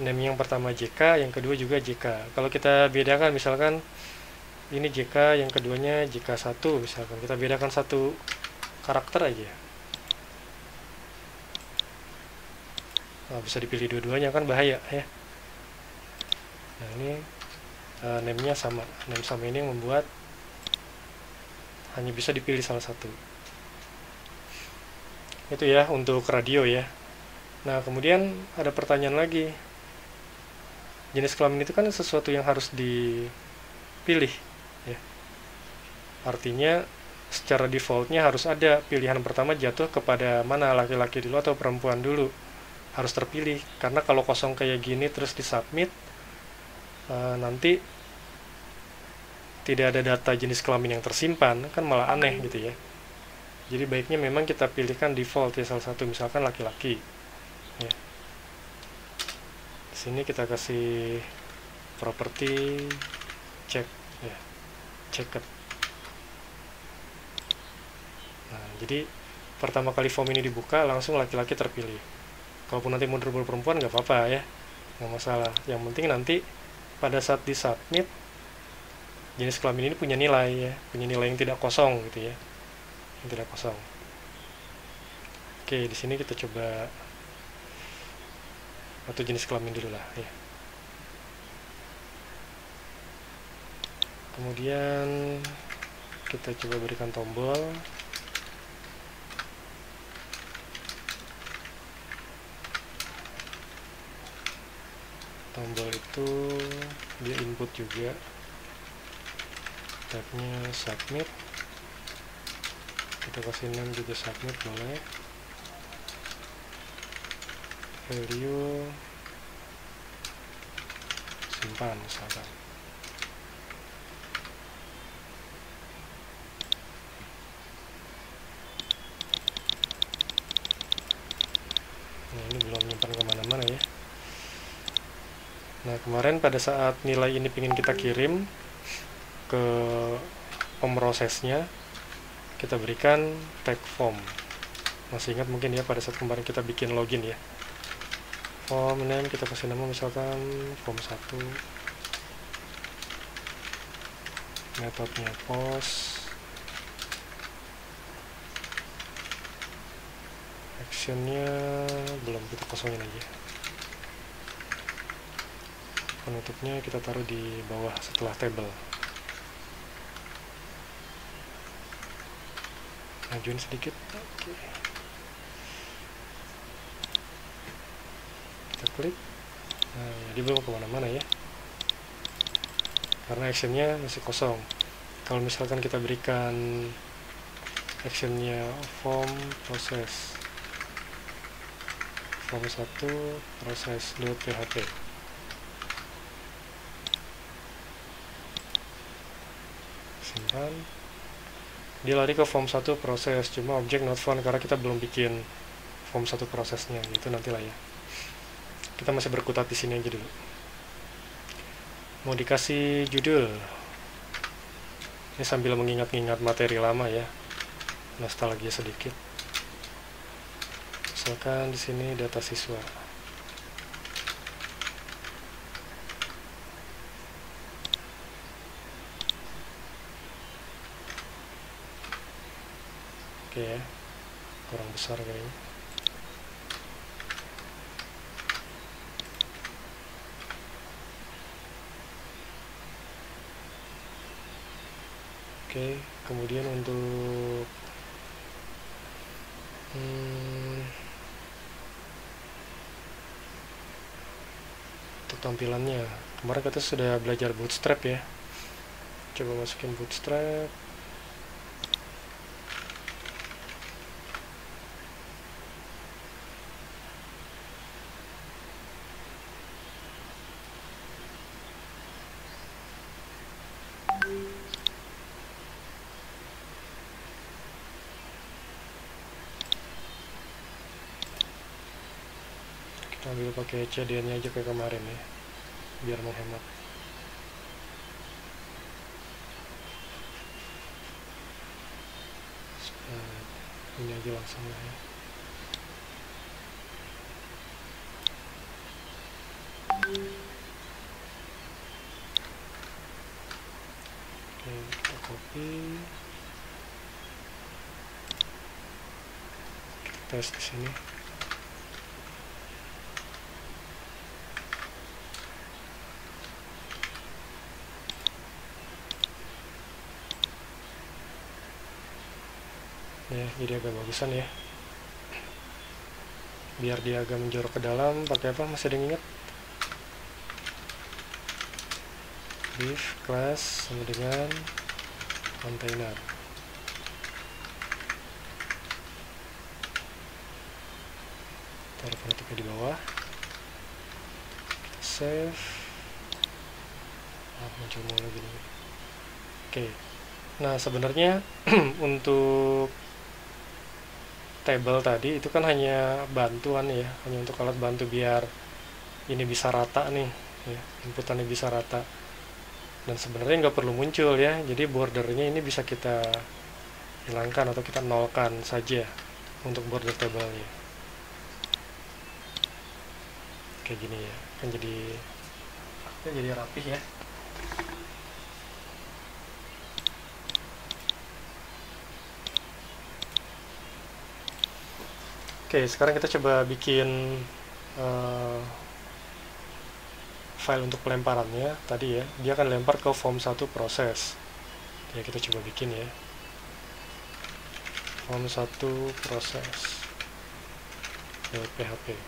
Name yang pertama JK, yang kedua juga JK. Kalau kita bedakan, misalkan ini JK, yang keduanya JK1, misalkan kita bedakan satu karakter aja, nah, bisa dipilih dua-duanya kan, bahaya ya. Nah, ini name-nya sama. Name sama ini yang membuat hanya bisa dipilih salah satu. Itu ya untuk radio ya. Nah, kemudian ada pertanyaan lagi. Jenis kelamin itu kan sesuatu yang harus dipilih ya. Artinya secara defaultnya harus ada pilihan pertama jatuh kepada mana, laki-laki dulu atau perempuan dulu. Harus terpilih, karena kalau kosong kayak gini terus disubmit, nanti tidak ada data jenis kelamin yang tersimpan, kan malah aneh gitu ya. Jadi baiknya memang kita pilihkan default ya, salah satu, misalkan laki-laki ya. Di sini kita kasih property check ya, checked. Nah, jadi pertama kali form ini dibuka langsung laki-laki terpilih. Kalaupun nanti mau double perempuan nggak apa-apa ya, nggak masalah. Yang penting nanti pada saat disubmit, jenis kelamin ini punya nilai ya, punya nilai yang tidak kosong gitu ya, yang tidak kosong. Oke, di sini kita coba atau jenis kelamin dulu lah ya. Kemudian kita coba berikan tombol. Tombol itu dia input juga, tabnya submit, kita kasih name juga submit boleh, value simpan misalkan. Nah, ini belum nyimpan kemana-mana ya. Nah, kemarin pada saat nilai ini ingin kita kirim ke pemrosesnya, kita berikan tag form. Masih ingat mungkin ya pada saat kemarin kita bikin login ya. Form name kita kasih nama misalkan form 1. Metodenya post. Actionnya belum, kita kosongin aja. Penutupnya kita taruh di bawah setelah table. Majuin sedikit. Oke. Kita klik. Nah, dia belum kemana-mana ya, karena actionnya masih kosong. Kalau misalkan kita berikan actionnya form proses, form 1 proses.php, simpan, dia lari ke form 1 proses, cuma object not found karena kita belum bikin form 1 prosesnya, itu nantilah ya. Kita masih berkutat di sini aja dulu. Mau dikasih judul, ini sambil mengingat-ingat materi lama ya, nostalgia sedikit. Misalkan di sini data siswa. Oke ya, kurang besar kayaknya. Oke, kemudian untuk tampilannya, kemarin kita sudah belajar bootstrap ya. Coba masukin bootstrap. sambil pakai CDN-nya aja kayak kemarin ya, biar menghemat. Ini aja langsung lah ya. Oke, kita copy, kita tes di sini. Ya, jadi agak bagusan ya, biar dia agak menjorok ke dalam. Pakai apa, masih ada yang ingat? Div class sama dengan container. Taruh penutupnya di bawah, kita save. Muncul mulu gini. Oke, nah sebenarnya untuk table tadi itu kan hanya bantuan ya, hanya untuk alat bantu biar ini bisa rata nih ya, inputannya bisa rata, dan sebenarnya nggak perlu muncul ya. Jadi bordernya ini bisa kita hilangkan atau kita nolkan saja untuk border table-nya kayak gini ya, kan jadi rapih ya. Oke, sekarang kita coba bikin file untuk pelemparannya tadi ya. Dia akan lempar ke form 1 proses. Ya, kita coba bikin ya. Form 1 proses lewat PHP.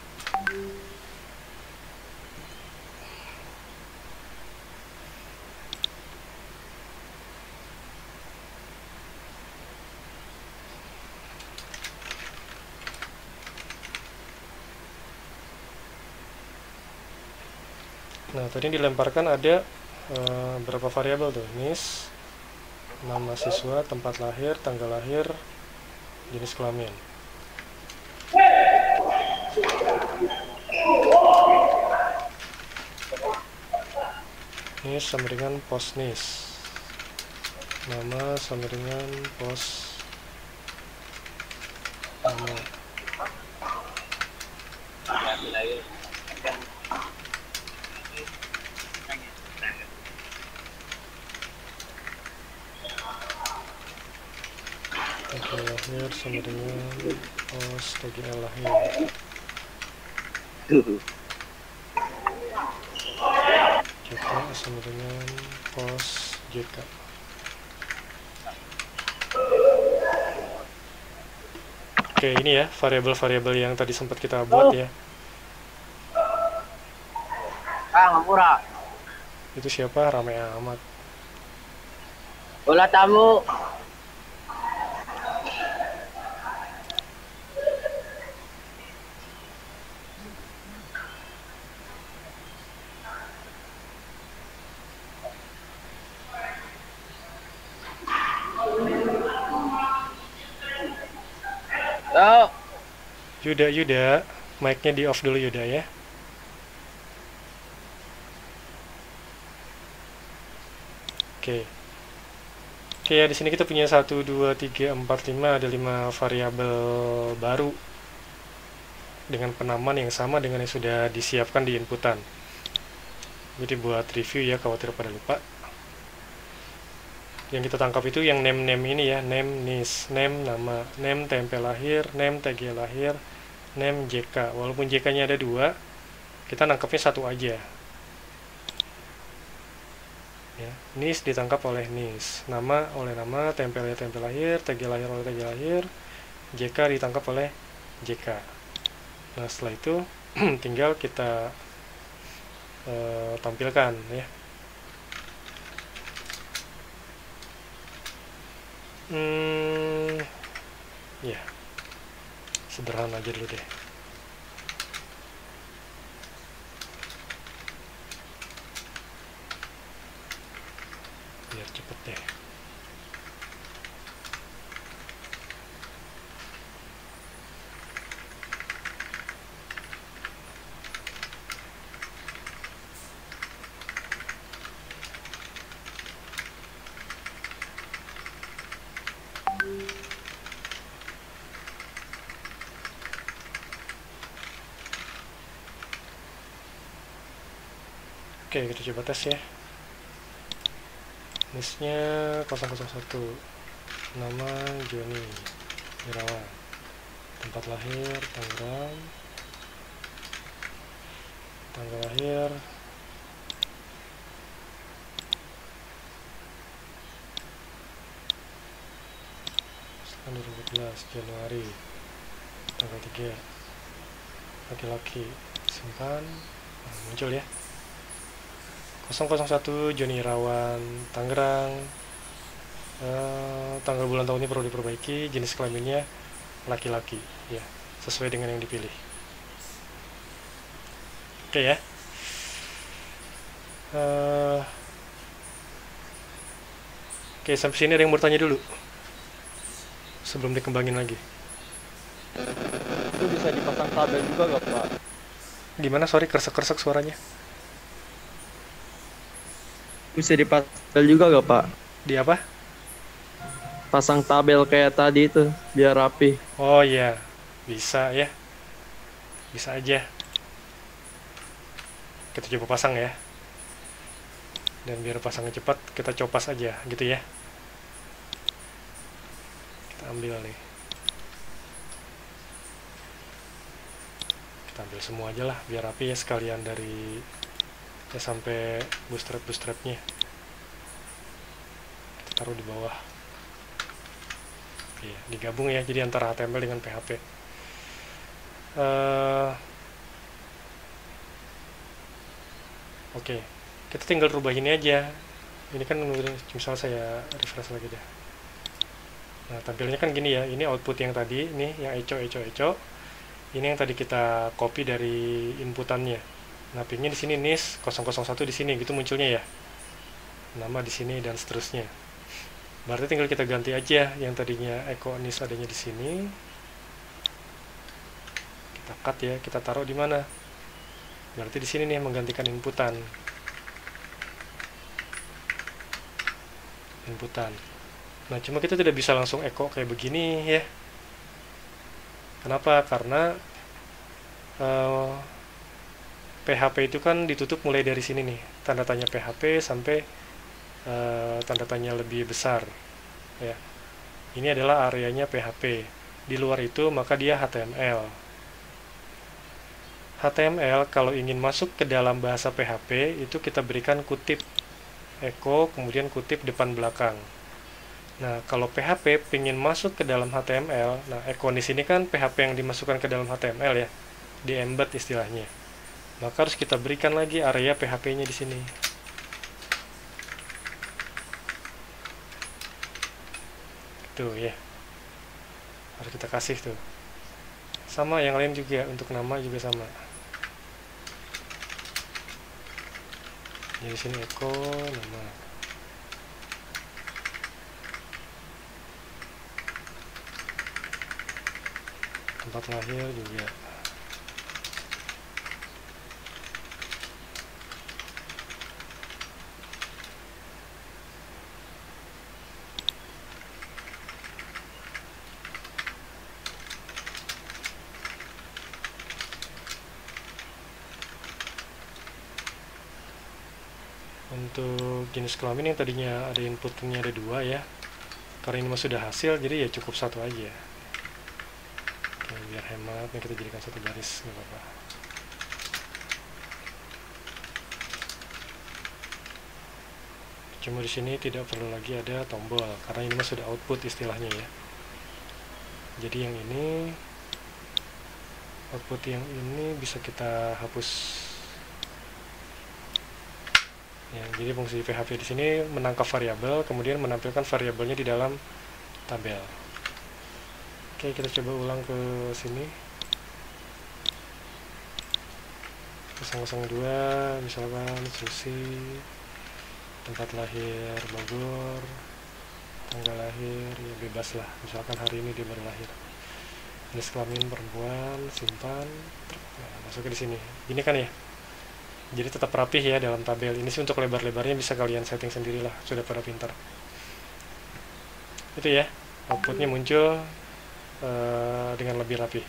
Nah, tadi dilemparkan ada berapa variabel tuh? NIS, nama siswa, tempat lahir, tanggal lahir, jenis kelamin. NIS sama dengan pos NIS. Nama sama dengan pos nama. Tanggal lahir sama dengan pos TGL lahir. JK sama dengan pos JK. Oke, ini ya variabel-variabel yang tadi sempat kita buat ya. Murah. Itu siapa? Ramai amat. Bola tamu. Oh. Yuda, mic-nya di off dulu Yuda ya. Oke. Oke ya, di sini kita punya 1 2 3 4 5, ada 5 variabel baru dengan penamaan yang sama dengan yang sudah disiapkan di inputan. Jadi buat review ya, khawatir pada lupa. Yang kita tangkap itu yang name ini ya, name NIS, name nama, name tempe lahir, name TG lahir, name JK. Walaupun JK-nya ada 2, kita nangkapnya 1 aja. Ya, NIS ditangkap oleh NIS, nama oleh nama, tempe lahir TG lahir oleh TG lahir, JK ditangkap oleh JK. Nah, setelah itu tinggal kita tampilkan ya. Ya, sederhana aja dulu deh. Biar cepet deh. Oke, kita coba tes ya. NIS-nya 001, nama Joni Irawan, tempat lahir Tangerang, tanggal lahir tahun 2014 Januari, tanggal 3, laki-laki, simpan. Nah, muncul ya, 001 Joni Irawan, Tangerang. Tanggal bulan tahunnya perlu diperbaiki, jenis kelaminnya laki-laki ya, sesuai dengan yang dipilih. Oke ya. Oke, sampai sini ada yang bertanya dulu sebelum dikembangin lagi. Itu bisa dipasang tabel juga gak Pak? Gimana, sorry, kersek-kersek suaranya. Bisa dipasang tabel juga gak Pak? Di apa? Pasang tabel kayak tadi itu biar rapi. Oh iya, bisa ya, bisa aja. Kita coba pasang ya, dan biar pasangnya cepat kita copas aja gitu ya. Kita ambil nih, kita ambil semua aja lah biar rapi ya, sekalian dari ya sampai bootstrapnya kita taruh di bawah. Iya, digabung ya, jadi antara HTML dengan PHP. Oke, kita tinggal rubah ini aja. Ini kan misal saya refresh lagi deh. Nah, tampilnya kan gini ya. Ini output yang tadi, nih yang eco. Ini yang tadi kita copy dari inputannya. Nah, pingnya di sini NIS 001 di sini gitu munculnya ya. Nama di sini dan seterusnya. Berarti tinggal kita ganti aja yang tadinya echo NIS adanya di sini. Kita cut ya, kita taruh di mana? Berarti di sini nih menggantikan inputan. Nah, cuma kita tidak bisa langsung echo kayak begini ya. Kenapa? Karena PHP itu kan ditutup mulai dari sini nih, tanda tanya PHP sampai tanda tanya lebih besar ya. Ini adalah areanya PHP. Di luar itu maka dia HTML. HTML kalau ingin masuk ke dalam bahasa PHP itu kita berikan kutip echo, kemudian kutip depan belakang. Nah, kalau PHP ingin masuk ke dalam HTML, nah echo di sini kan PHP yang dimasukkan ke dalam HTML ya, di embed istilahnya. Maka harus kita berikan lagi area PHP-nya di sini. Tuh ya, harus kita kasih tuh. Sama yang lain juga, untuk nama juga sama. Jadi sini echo nama. Tempat lahir juga. Untuk jenis kelamin yang tadinya ada inputnya ada 2 ya, karena ini sudah hasil jadi ya cukup 1 aja. Oke, biar hemat nih kita jadikan 1 garis, nggak apa-apa. Cuma di sini tidak perlu lagi ada tombol karena ini sudah output istilahnya ya. Jadi yang ini, output yang ini bisa kita hapus. Ya, jadi fungsi PHP di sini menangkap variabel, kemudian menampilkan variabelnya di dalam tabel. Oke, kita coba ulang ke sini. 002, misalkan Susi, tempat lahir Bogor, tanggal lahir ya bebas lah, misalkan hari ini dia baru lahir. Jenis kelamin perempuan, simpan, nah, masuknya di sini. Ini kan ya. Jadi tetap rapih ya dalam tabel. Ini sih untuk lebar-lebarnya bisa kalian setting sendirilah, sudah pada pintar. Itu ya, outputnya muncul dengan lebih rapi.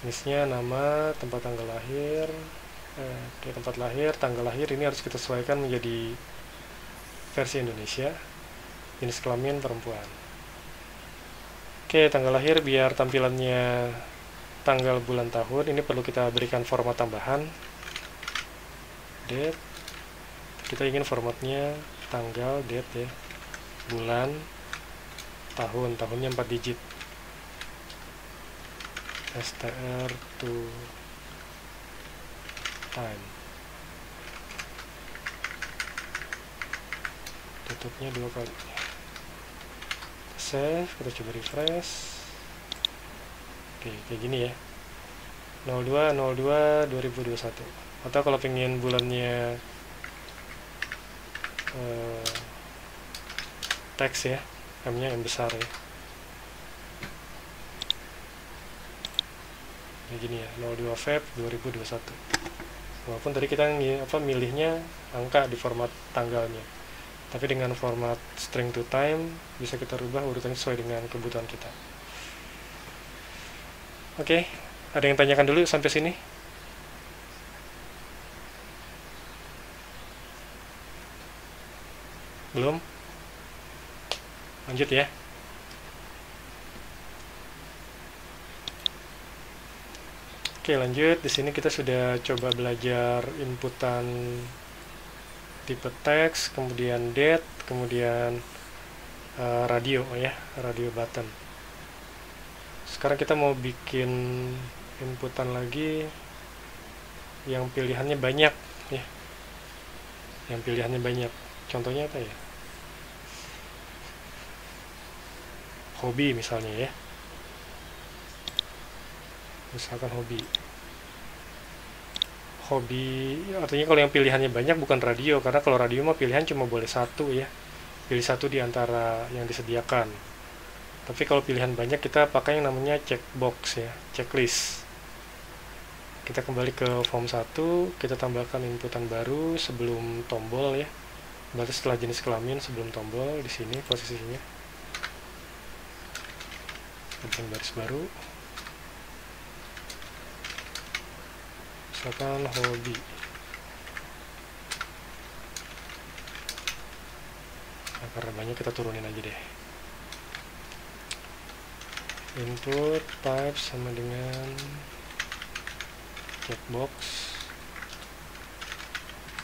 Jenisnya nama, tempat tanggal lahir, Oke, tempat lahir, tanggal lahir ini harus kita sesuaikan menjadi versi Indonesia. Jenis kelamin perempuan. Oke, tanggal lahir biar tampilannya tanggal, bulan, tahun, ini perlu kita berikan format tambahan. Date, kita ingin formatnya tanggal, date ya, bulan, tahun, tahunnya 4 digit. STR to time. Tutupnya 2 kali. Save, kita coba refresh. Oke, kayak gini ya. 02/02/2021. Atau kalau pengen bulannya teks ya, M-nya yang besar ya. Kayak gini ya, 02 Feb 2021. Walaupun tadi kita milihnya angka di format tanggalnya, tapi dengan format string to time bisa kita rubah urutannya sesuai dengan kebutuhan kita. Oke, ada yang tanyakan dulu sampai sini? Belum? Lanjut ya. Oke, lanjut. Di sini kita sudah coba belajar inputan tipe teks, kemudian date, kemudian radio ya, radio button. Sekarang kita mau bikin inputan lagi yang pilihannya banyak ya. Yang pilihannya banyak. Contohnya apa ya? Hobi misalnya ya. Misalkan hobi. Hobi artinya kalau yang pilihannya banyak bukan radio, karena kalau radio mah pilihan cuma boleh satu ya. Pilih satu di antara yang disediakan. Tapi kalau pilihan banyak kita pakai yang namanya checkbox ya, checklist. Kita kembali ke form 1, kita tambahkan inputan baru sebelum tombol ya. Berarti setelah jenis kelamin sebelum tombol di sini posisinya. Bikin baris baru. Misalkan hobi. Nah, karena banyak kita turunin aja deh. Input type sama dengan checkbox.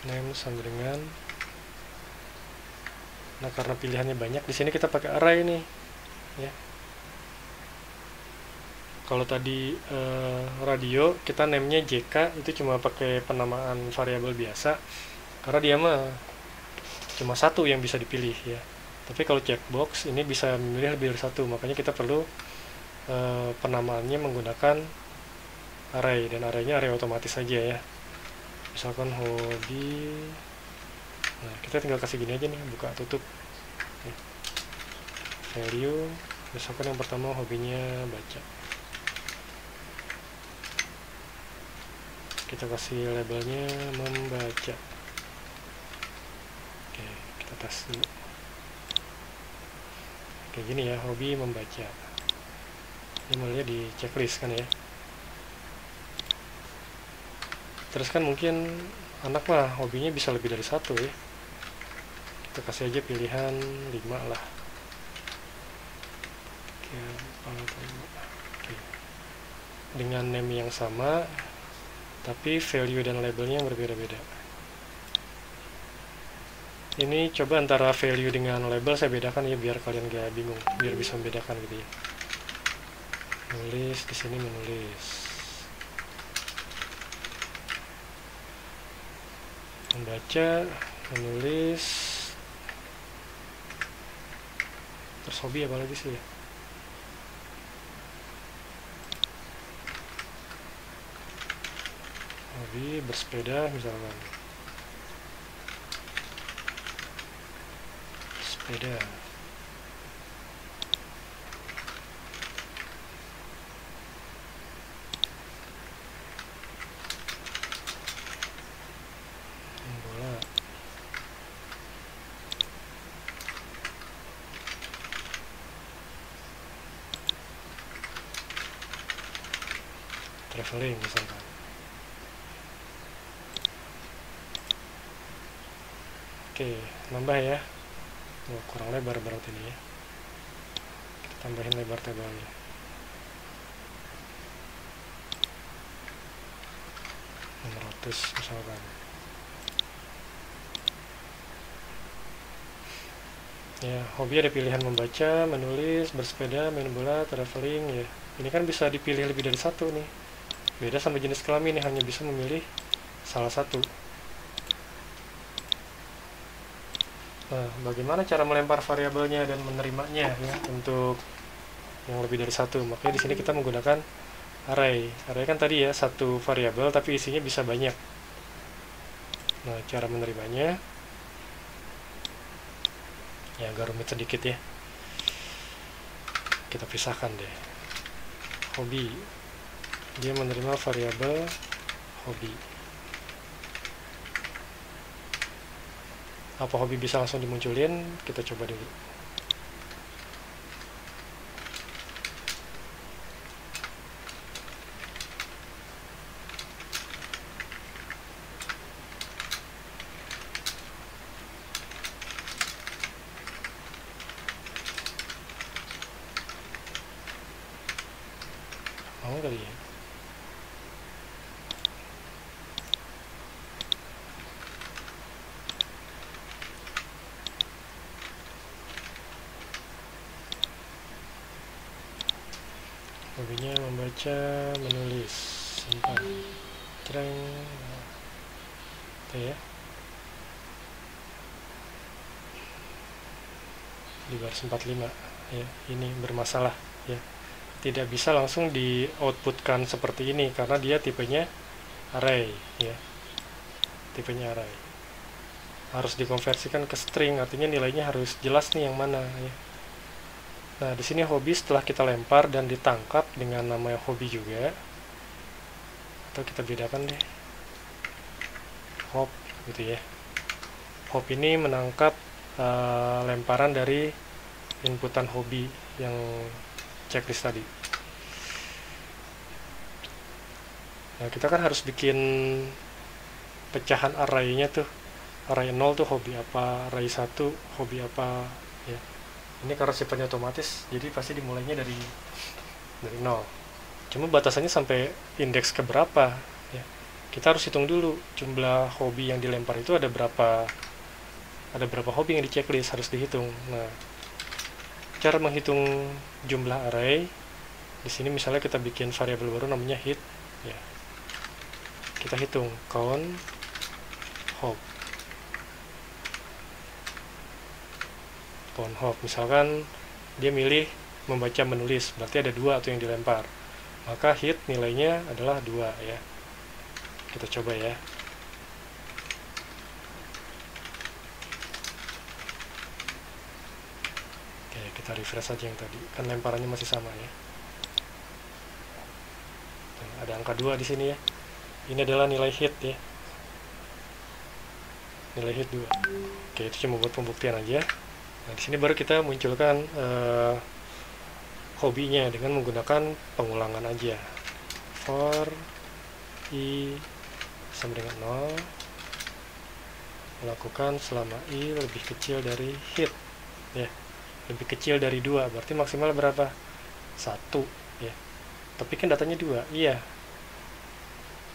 Name sama dengan. Nah, karena pilihannya banyak, di sini kita pakai array nih, ya. Kalau tadi radio, kita name-nya JK, itu cuma pakai penamaan variabel biasa, karena dia mah cuma satu yang bisa dipilih ya. Tapi kalau checkbox ini bisa memilih lebih dari satu, makanya kita perlu penamaannya menggunakan array, dan arraynya array otomatis saja ya. Misalkan hobi. Nah, kita tinggal kasih gini aja nih, buka tutup ya. Value, misalkan yang pertama hobinya baca, kita kasih labelnya membaca. Oke, kita tes dulu kayak gini ya, hobi membaca. Ini mulai di checklist kan ya. Terus kan mungkin anak mah hobinya bisa lebih dari satu ya. Kita kasih aja pilihan 5 lah. Oke. Dengan name yang sama, tapi value dan labelnya yang berbeda-beda. Ini coba antara value dengan label saya bedakan ya, biar kalian gak bingung, biar bisa membedakan gitu ya. Nulis di sini, menulis. Membaca, menulis. Terus hobi apa lagi sih ya? Hobi bersepeda misalkan. Sepeda. Bola. Traveling misalkan. Oke, nambah ya. Oh, kurang lebar berarti ini ya. Kita tambahin lebar tabelnya. Misalkan. Ya, hobi ada pilihan membaca, menulis, bersepeda, main bola, traveling ya. Ini kan bisa dipilih lebih dari satu nih. Beda sama jenis kelamin nih, hanya bisa memilih salah satu. Nah, bagaimana cara melempar variabelnya dan menerimanya ya untuk yang lebih dari satu? Makanya di sini kita menggunakan array. Array kan tadi ya satu variabel tapi isinya bisa banyak. Nah, cara menerimanya ya agak rumit sedikit ya. Kita pisahkan deh. Hobi, dia menerima variabel hobi. Apa hobi bisa langsung dimunculin? Kita coba dulu. Mau kali ya? Hobinya membaca, menulis, simpan, cereng, itu ya. Di baris 45 ya, ini bermasalah ya. Tidak bisa langsung di outputkan seperti ini karena dia tipenya array ya. Tipenya array. Harus dikonversikan ke string, artinya nilainya harus jelas nih yang mana ya. Nah, di sini hobi setelah kita lempar dan ditangkap dengan nama hobi juga. Atau kita bedakan deh. Hop gitu ya. Hop ini menangkap lemparan dari inputan hobi yang checklist tadi. Nah, kita kan harus bikin pecahan array-nya tuh. Array 0 tuh hobi apa, array 1 hobi apa ya. Ini karena sifatnya otomatis, jadi pasti dimulainya dari 0. Cuma batasannya sampai indeks ke berapa ya. Kita harus hitung dulu jumlah hobi yang dilempar itu ada berapa hobi yang di checklist, harus dihitung. Nah, cara menghitung jumlah array di sini misalnya kita bikin variabel baru namanya hit ya. Kita hitung count hop. Hop, misalkan dia milih membaca menulis, berarti ada 2 tuh yang dilempar, maka hit nilainya adalah 2 ya. Kita coba ya. Oke, kita refresh aja yang tadi, kan lemparannya masih sama ya. Ada angka 2 di sini ya. Ini adalah nilai hit ya, nilai hit 2. Oke, itu cuma buat pembuktian aja. Nah, di sini baru kita munculkan hobinya dengan menggunakan pengulangan aja. For i sama dengan 0, lakukan selama i lebih kecil dari hit ya. Lebih kecil dari 2, berarti maksimal berapa? 1 ya. Tapi kan datanya 2, iya.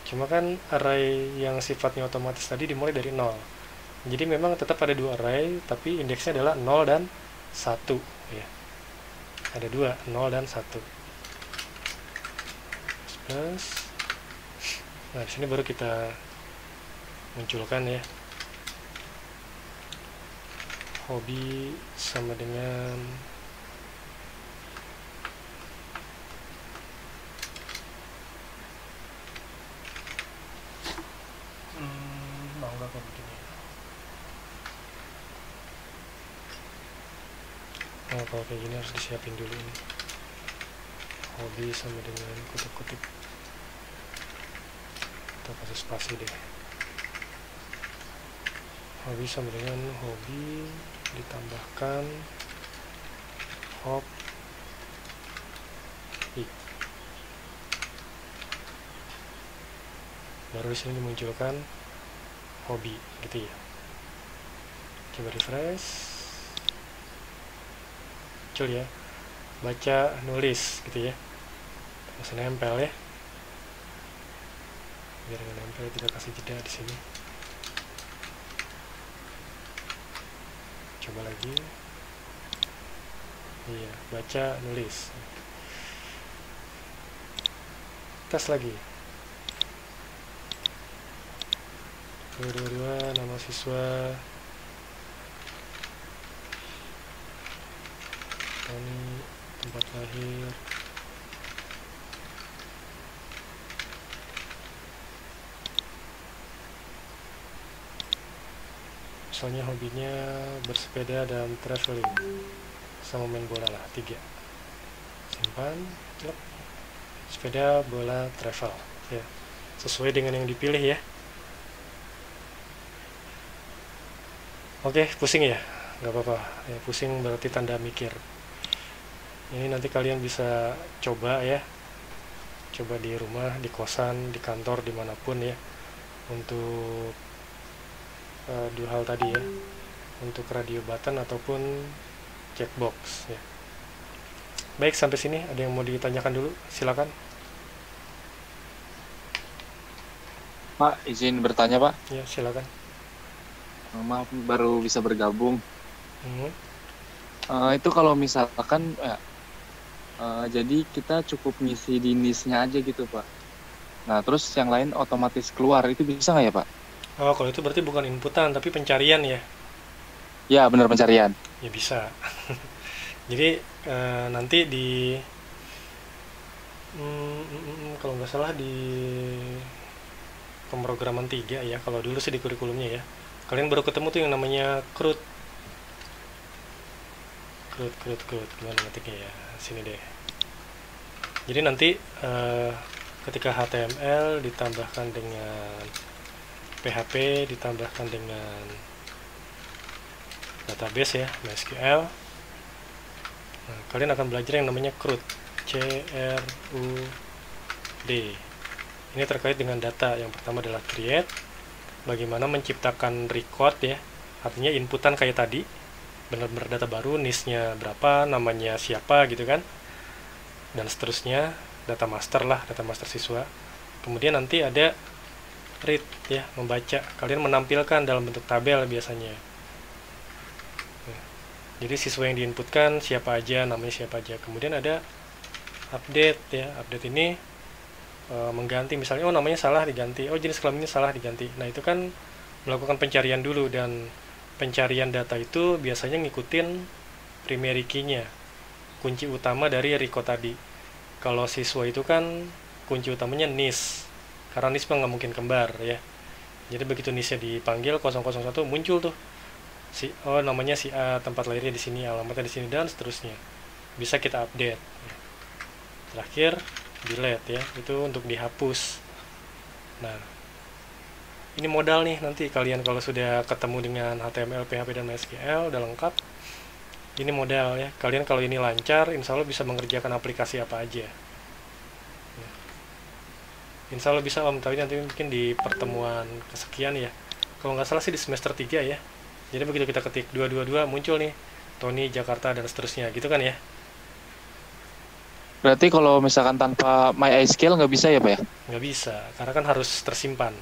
Cuma kan array yang sifatnya otomatis tadi dimulai dari 0. Jadi memang tetap ada 2 array, tapi indeksnya adalah 0 dan 1 ya. Ada 2, 0 dan 1. Plus. Nah, di sini baru kita munculkan ya. Hobi sama dengan mau nggak kayak begini. Oh, kalau kayak gini harus disiapin dulu ini. Hobi sama dengan kutip-kutip. Kita kasih spasi deh. Hobi sama dengan hobi ditambahkan hop i. Baru di sini dimunculkan hobi gitu ya. Coba refresh. Muncul ya. Baca, nulis gitu ya. Masih nempel ya. Biar nggak nempel kita kasih jeda di sini. Coba lagi. Iya, baca, nulis. Tes lagi. 222 nama siswa Tony, tempat lahir, misalnya hobinya bersepeda dan traveling, sama main bola lah, 3. Simpan, cek. Sepeda, bola, travel ya, sesuai dengan yang dipilih ya. Oke, pusing ya? Nggak apa-apa ya, pusing berarti tanda mikir. Ini nanti kalian bisa coba ya, coba di rumah, di kosan, di kantor, dimanapun ya, untuk dua hal tadi ya, untuk radio button ataupun checkbox ya. Baik, sampai sini ada yang mau ditanyakan dulu? Silakan. Pak, izin bertanya Pak. Ya, silakan. Maaf baru bisa bergabung. Hmm. Itu kalau misalkan jadi kita cukup ngisi di NIS-nya aja gitu Pak. Nah terus yang lain otomatis keluar, itu bisa nggak ya Pak? Oh, kalau itu berarti bukan inputan tapi pencarian ya? Ya benar, pencarian. Ya bisa. Jadi nanti di kalau nggak salah di pemrograman 3 ya, kalau dulu sih di kurikulumnya ya, kalian baru ketemu tuh yang namanya CRUD. Gimana ngetiknya ya, sini deh. Jadi nanti ketika HTML ditambahkan dengan PHP ditambahkan dengan database ya, MySQL, nah, kalian akan belajar yang namanya CRUD. CRUD. Ini terkait dengan data. Yang pertama adalah create, bagaimana menciptakan record ya, artinya inputan kayak tadi, benar-benar data baru, NIS-nya berapa, namanya siapa gitu kan, dan seterusnya. Data master lah, data master siswa. Kemudian nanti ada read ya, membaca. Kalian menampilkan dalam bentuk tabel biasanya. Jadi siswa yang diinputkan siapa aja, namanya siapa aja. Kemudian ada update ya, update ini mengganti, misalnya oh namanya salah diganti, oh jenis kelaminnya salah diganti. Nah itu kan melakukan pencarian dulu, dan pencarian data itu biasanya ngikutin primary key-nya, kunci utama dari record tadi. Kalau siswa itu kan kunci utamanya NIS, karena NIS nggak mungkin kembar ya. Jadi begitu NIS-nya dipanggil 001 muncul tuh oh namanya si A, tempat lahirnya di sini, alamatnya di sini, dan seterusnya. Bisa kita update. Terakhir delete ya, itu untuk dihapus. Nah, ini modal nih nanti kalian kalau sudah ketemu dengan HTML, PHP, dan MySQL udah lengkap. Ini modal ya, kalian kalau ini lancar, insya Allah bisa mengerjakan aplikasi apa aja. Insya Allah bisa Om, tapi nanti mungkin di pertemuan kesekian ya. Kalau nggak salah sih di semester 3 ya. Jadi begitu kita ketik 222 muncul nih Tony, Jakarta, dan seterusnya gitu kan ya. Berarti kalau misalkan tanpa MySQL nggak bisa ya Pak ya? Nggak bisa, karena kan harus tersimpan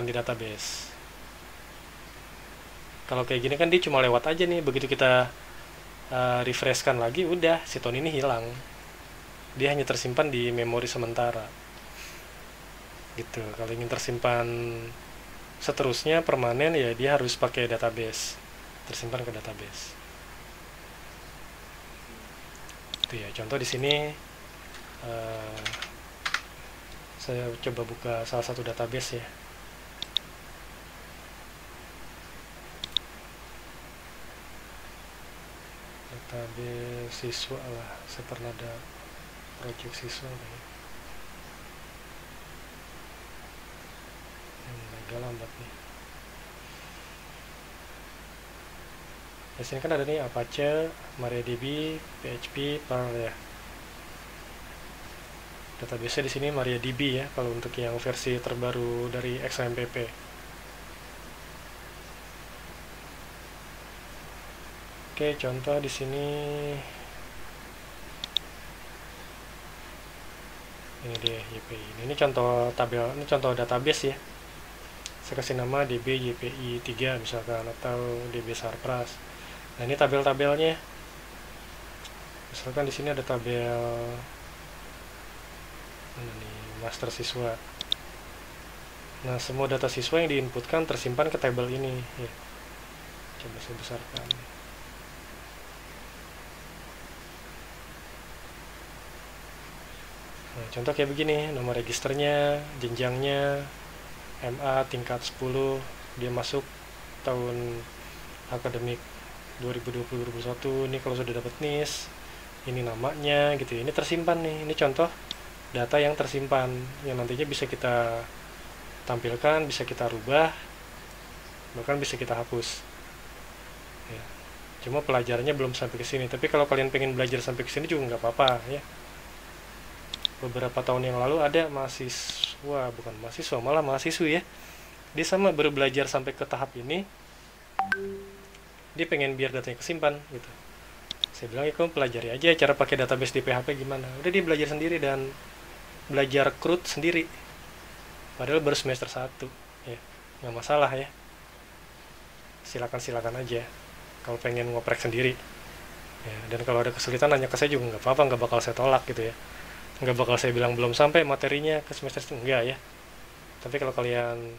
di database. Kalau kayak gini kan dia cuma lewat aja nih, begitu kita refreshkan lagi, udah si Tony ini hilang. Dia hanya tersimpan di memori sementara. Gitu. Kalau ingin tersimpan seterusnya permanen ya dia harus pakai database, tersimpan ke database. Itu ya, contoh di sini saya coba buka salah satu database ya. Database siswa lah, saya pernah ada project siswa nih. Agak lambat nih. Di sini kan ada nih Apache, MariaDB, PHP, Perl ya. Database di sini MariaDB ya, kalau untuk yang versi terbaru dari XAMPP. Oke, contoh di sini ini dia YPI. Ini contoh tabel, ini contoh database ya. Saya kasih nama DB YPI 3 misalkan atau DB Sarpras. Nah, ini tabel-tabelnya. Misalkan di sini ada tabel mana nih, master siswa. Nah, semua data siswa yang diinputkan tersimpan ke tabel ini ya. Coba saya besarkan. Nah, contoh kayak begini, nomor registernya, jenjangnya, MA tingkat 10, dia masuk tahun akademik 2020-2021. Ini kalau sudah dapat NIS, ini namanya gitu ya. Ini tersimpan nih, ini contoh data yang tersimpan yang nantinya bisa kita tampilkan, bisa kita rubah, bahkan bisa kita hapus ya. Cuma pelajarannya belum sampai ke sini, tapi kalau kalian pengen belajar sampai ke sini juga nggak apa-apa ya. Beberapa tahun yang lalu ada mahasiswa, bukan mahasiswa, malah mahasiswi ya, dia sama baru belajar sampai ke tahap ini, dia pengen biar datanya kesimpan gitu. Saya bilang, ya kamu pelajari aja cara pakai database di PHP gimana. Udah dia belajar sendiri dan belajar CRUD sendiri, padahal baru semester 1 ya, nggak masalah ya. Silakan aja kalau pengen ngoprek sendiri ya. Dan kalau ada kesulitan nanya ke saya juga nggak apa-apa, nggak bakal saya tolak gitu ya, nggak bakal saya bilang belum sampai materinya ke semester itu, enggak ya. Tapi kalau kalian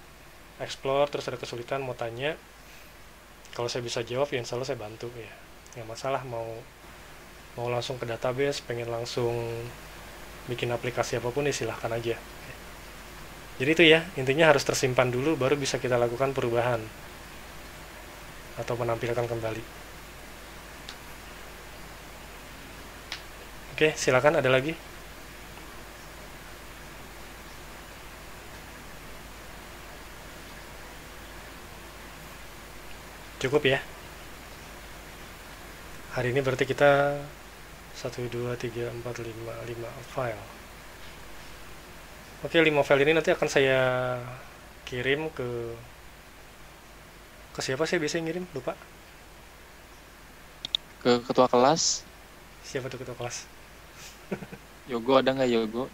explore terus ada kesulitan mau tanya, kalau saya bisa jawab ya insya Allah saya bantu ya, nggak masalah. Mau langsung ke database, pengen langsung bikin aplikasi apapun ya silahkan aja. Jadi itu ya, intinya harus tersimpan dulu baru bisa kita lakukan perubahan atau menampilkan kembali. Oke, silakan, ada lagi? Cukup ya. Hari ini berarti kita 1, 2, 3, 4, 5 file. Oke, 5 file ini nanti akan saya kirim ke siapa sih biasanya ngirim? Lupa. Ke ketua kelas. Siapa tuh ketua kelas? Yogo, ada nggak Yogo?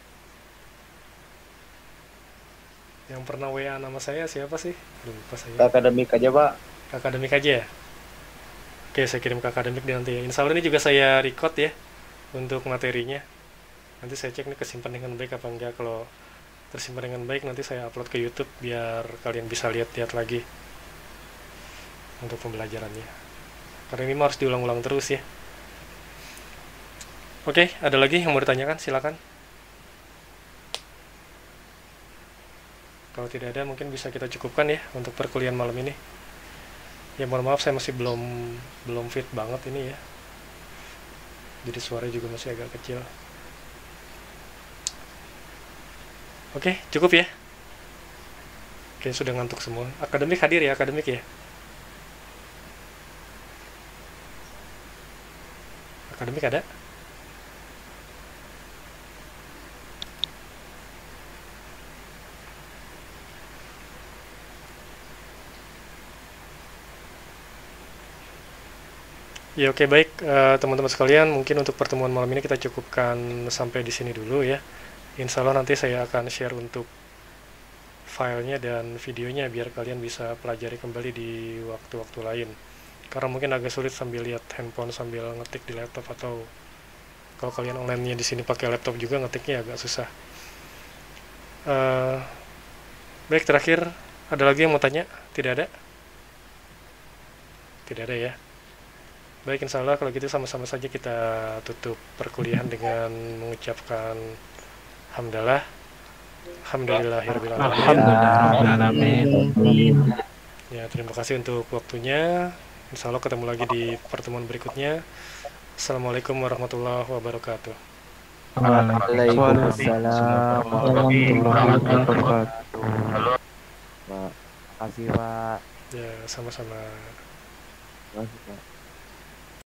Yang pernah WA nama saya siapa sih? Lupa saya. Akademik aja, Pak. Akademik aja ya? Oke, saya kirim ke akademik nanti ya. Insya Allah ini juga saya record ya untuk materinya. Nanti saya cek nih kesimpan dengan baik apa enggak. Kalau tersimpan dengan baik nanti saya upload ke YouTube biar kalian bisa lihat-lihat lagi untuk pembelajarannya. Karena ini harus diulang-ulang terus ya. Oke, ada lagi yang mau ditanyakan? Silakan. Kalau tidak ada mungkin bisa kita cukupkan ya untuk perkuliahan malam ini. Ya mohon maaf saya masih belum fit banget ini ya. Jadi suara juga masih agak kecil. Oke, cukup ya. Oke, sudah ngantuk semua. Akademik hadir ya, akademik ya. Akademik ada? Ya oke, baik teman-teman sekalian, mungkin untuk pertemuan malam ini kita cukupkan sampai di sini dulu ya. Insya Allah nanti saya akan share untuk filenya dan videonya biar kalian bisa pelajari kembali di waktu-waktu lain. Karena mungkin agak sulit sambil lihat handphone sambil ngetik di laptop, atau kalau kalian online-nya di sini pakai laptop juga ngetiknya agak susah. Baik, terakhir ada lagi yang mau tanya? Tidak ada? Tidak ada ya. Baik, insya Allah kalau gitu sama-sama saja kita tutup perkuliahan dengan mengucapkan hamdalah. Alhamdulillahirrahmanirrahim. Ya, terima kasih untuk waktunya. Insya Allah ketemu lagi di pertemuan berikutnya. Assalamualaikum warahmatullahi wabarakatuh. Waalaikumsalam warahmatullahi wabarakatuh. Pak, kasih Pak. Ya, sama-sama. Makasih, Pak.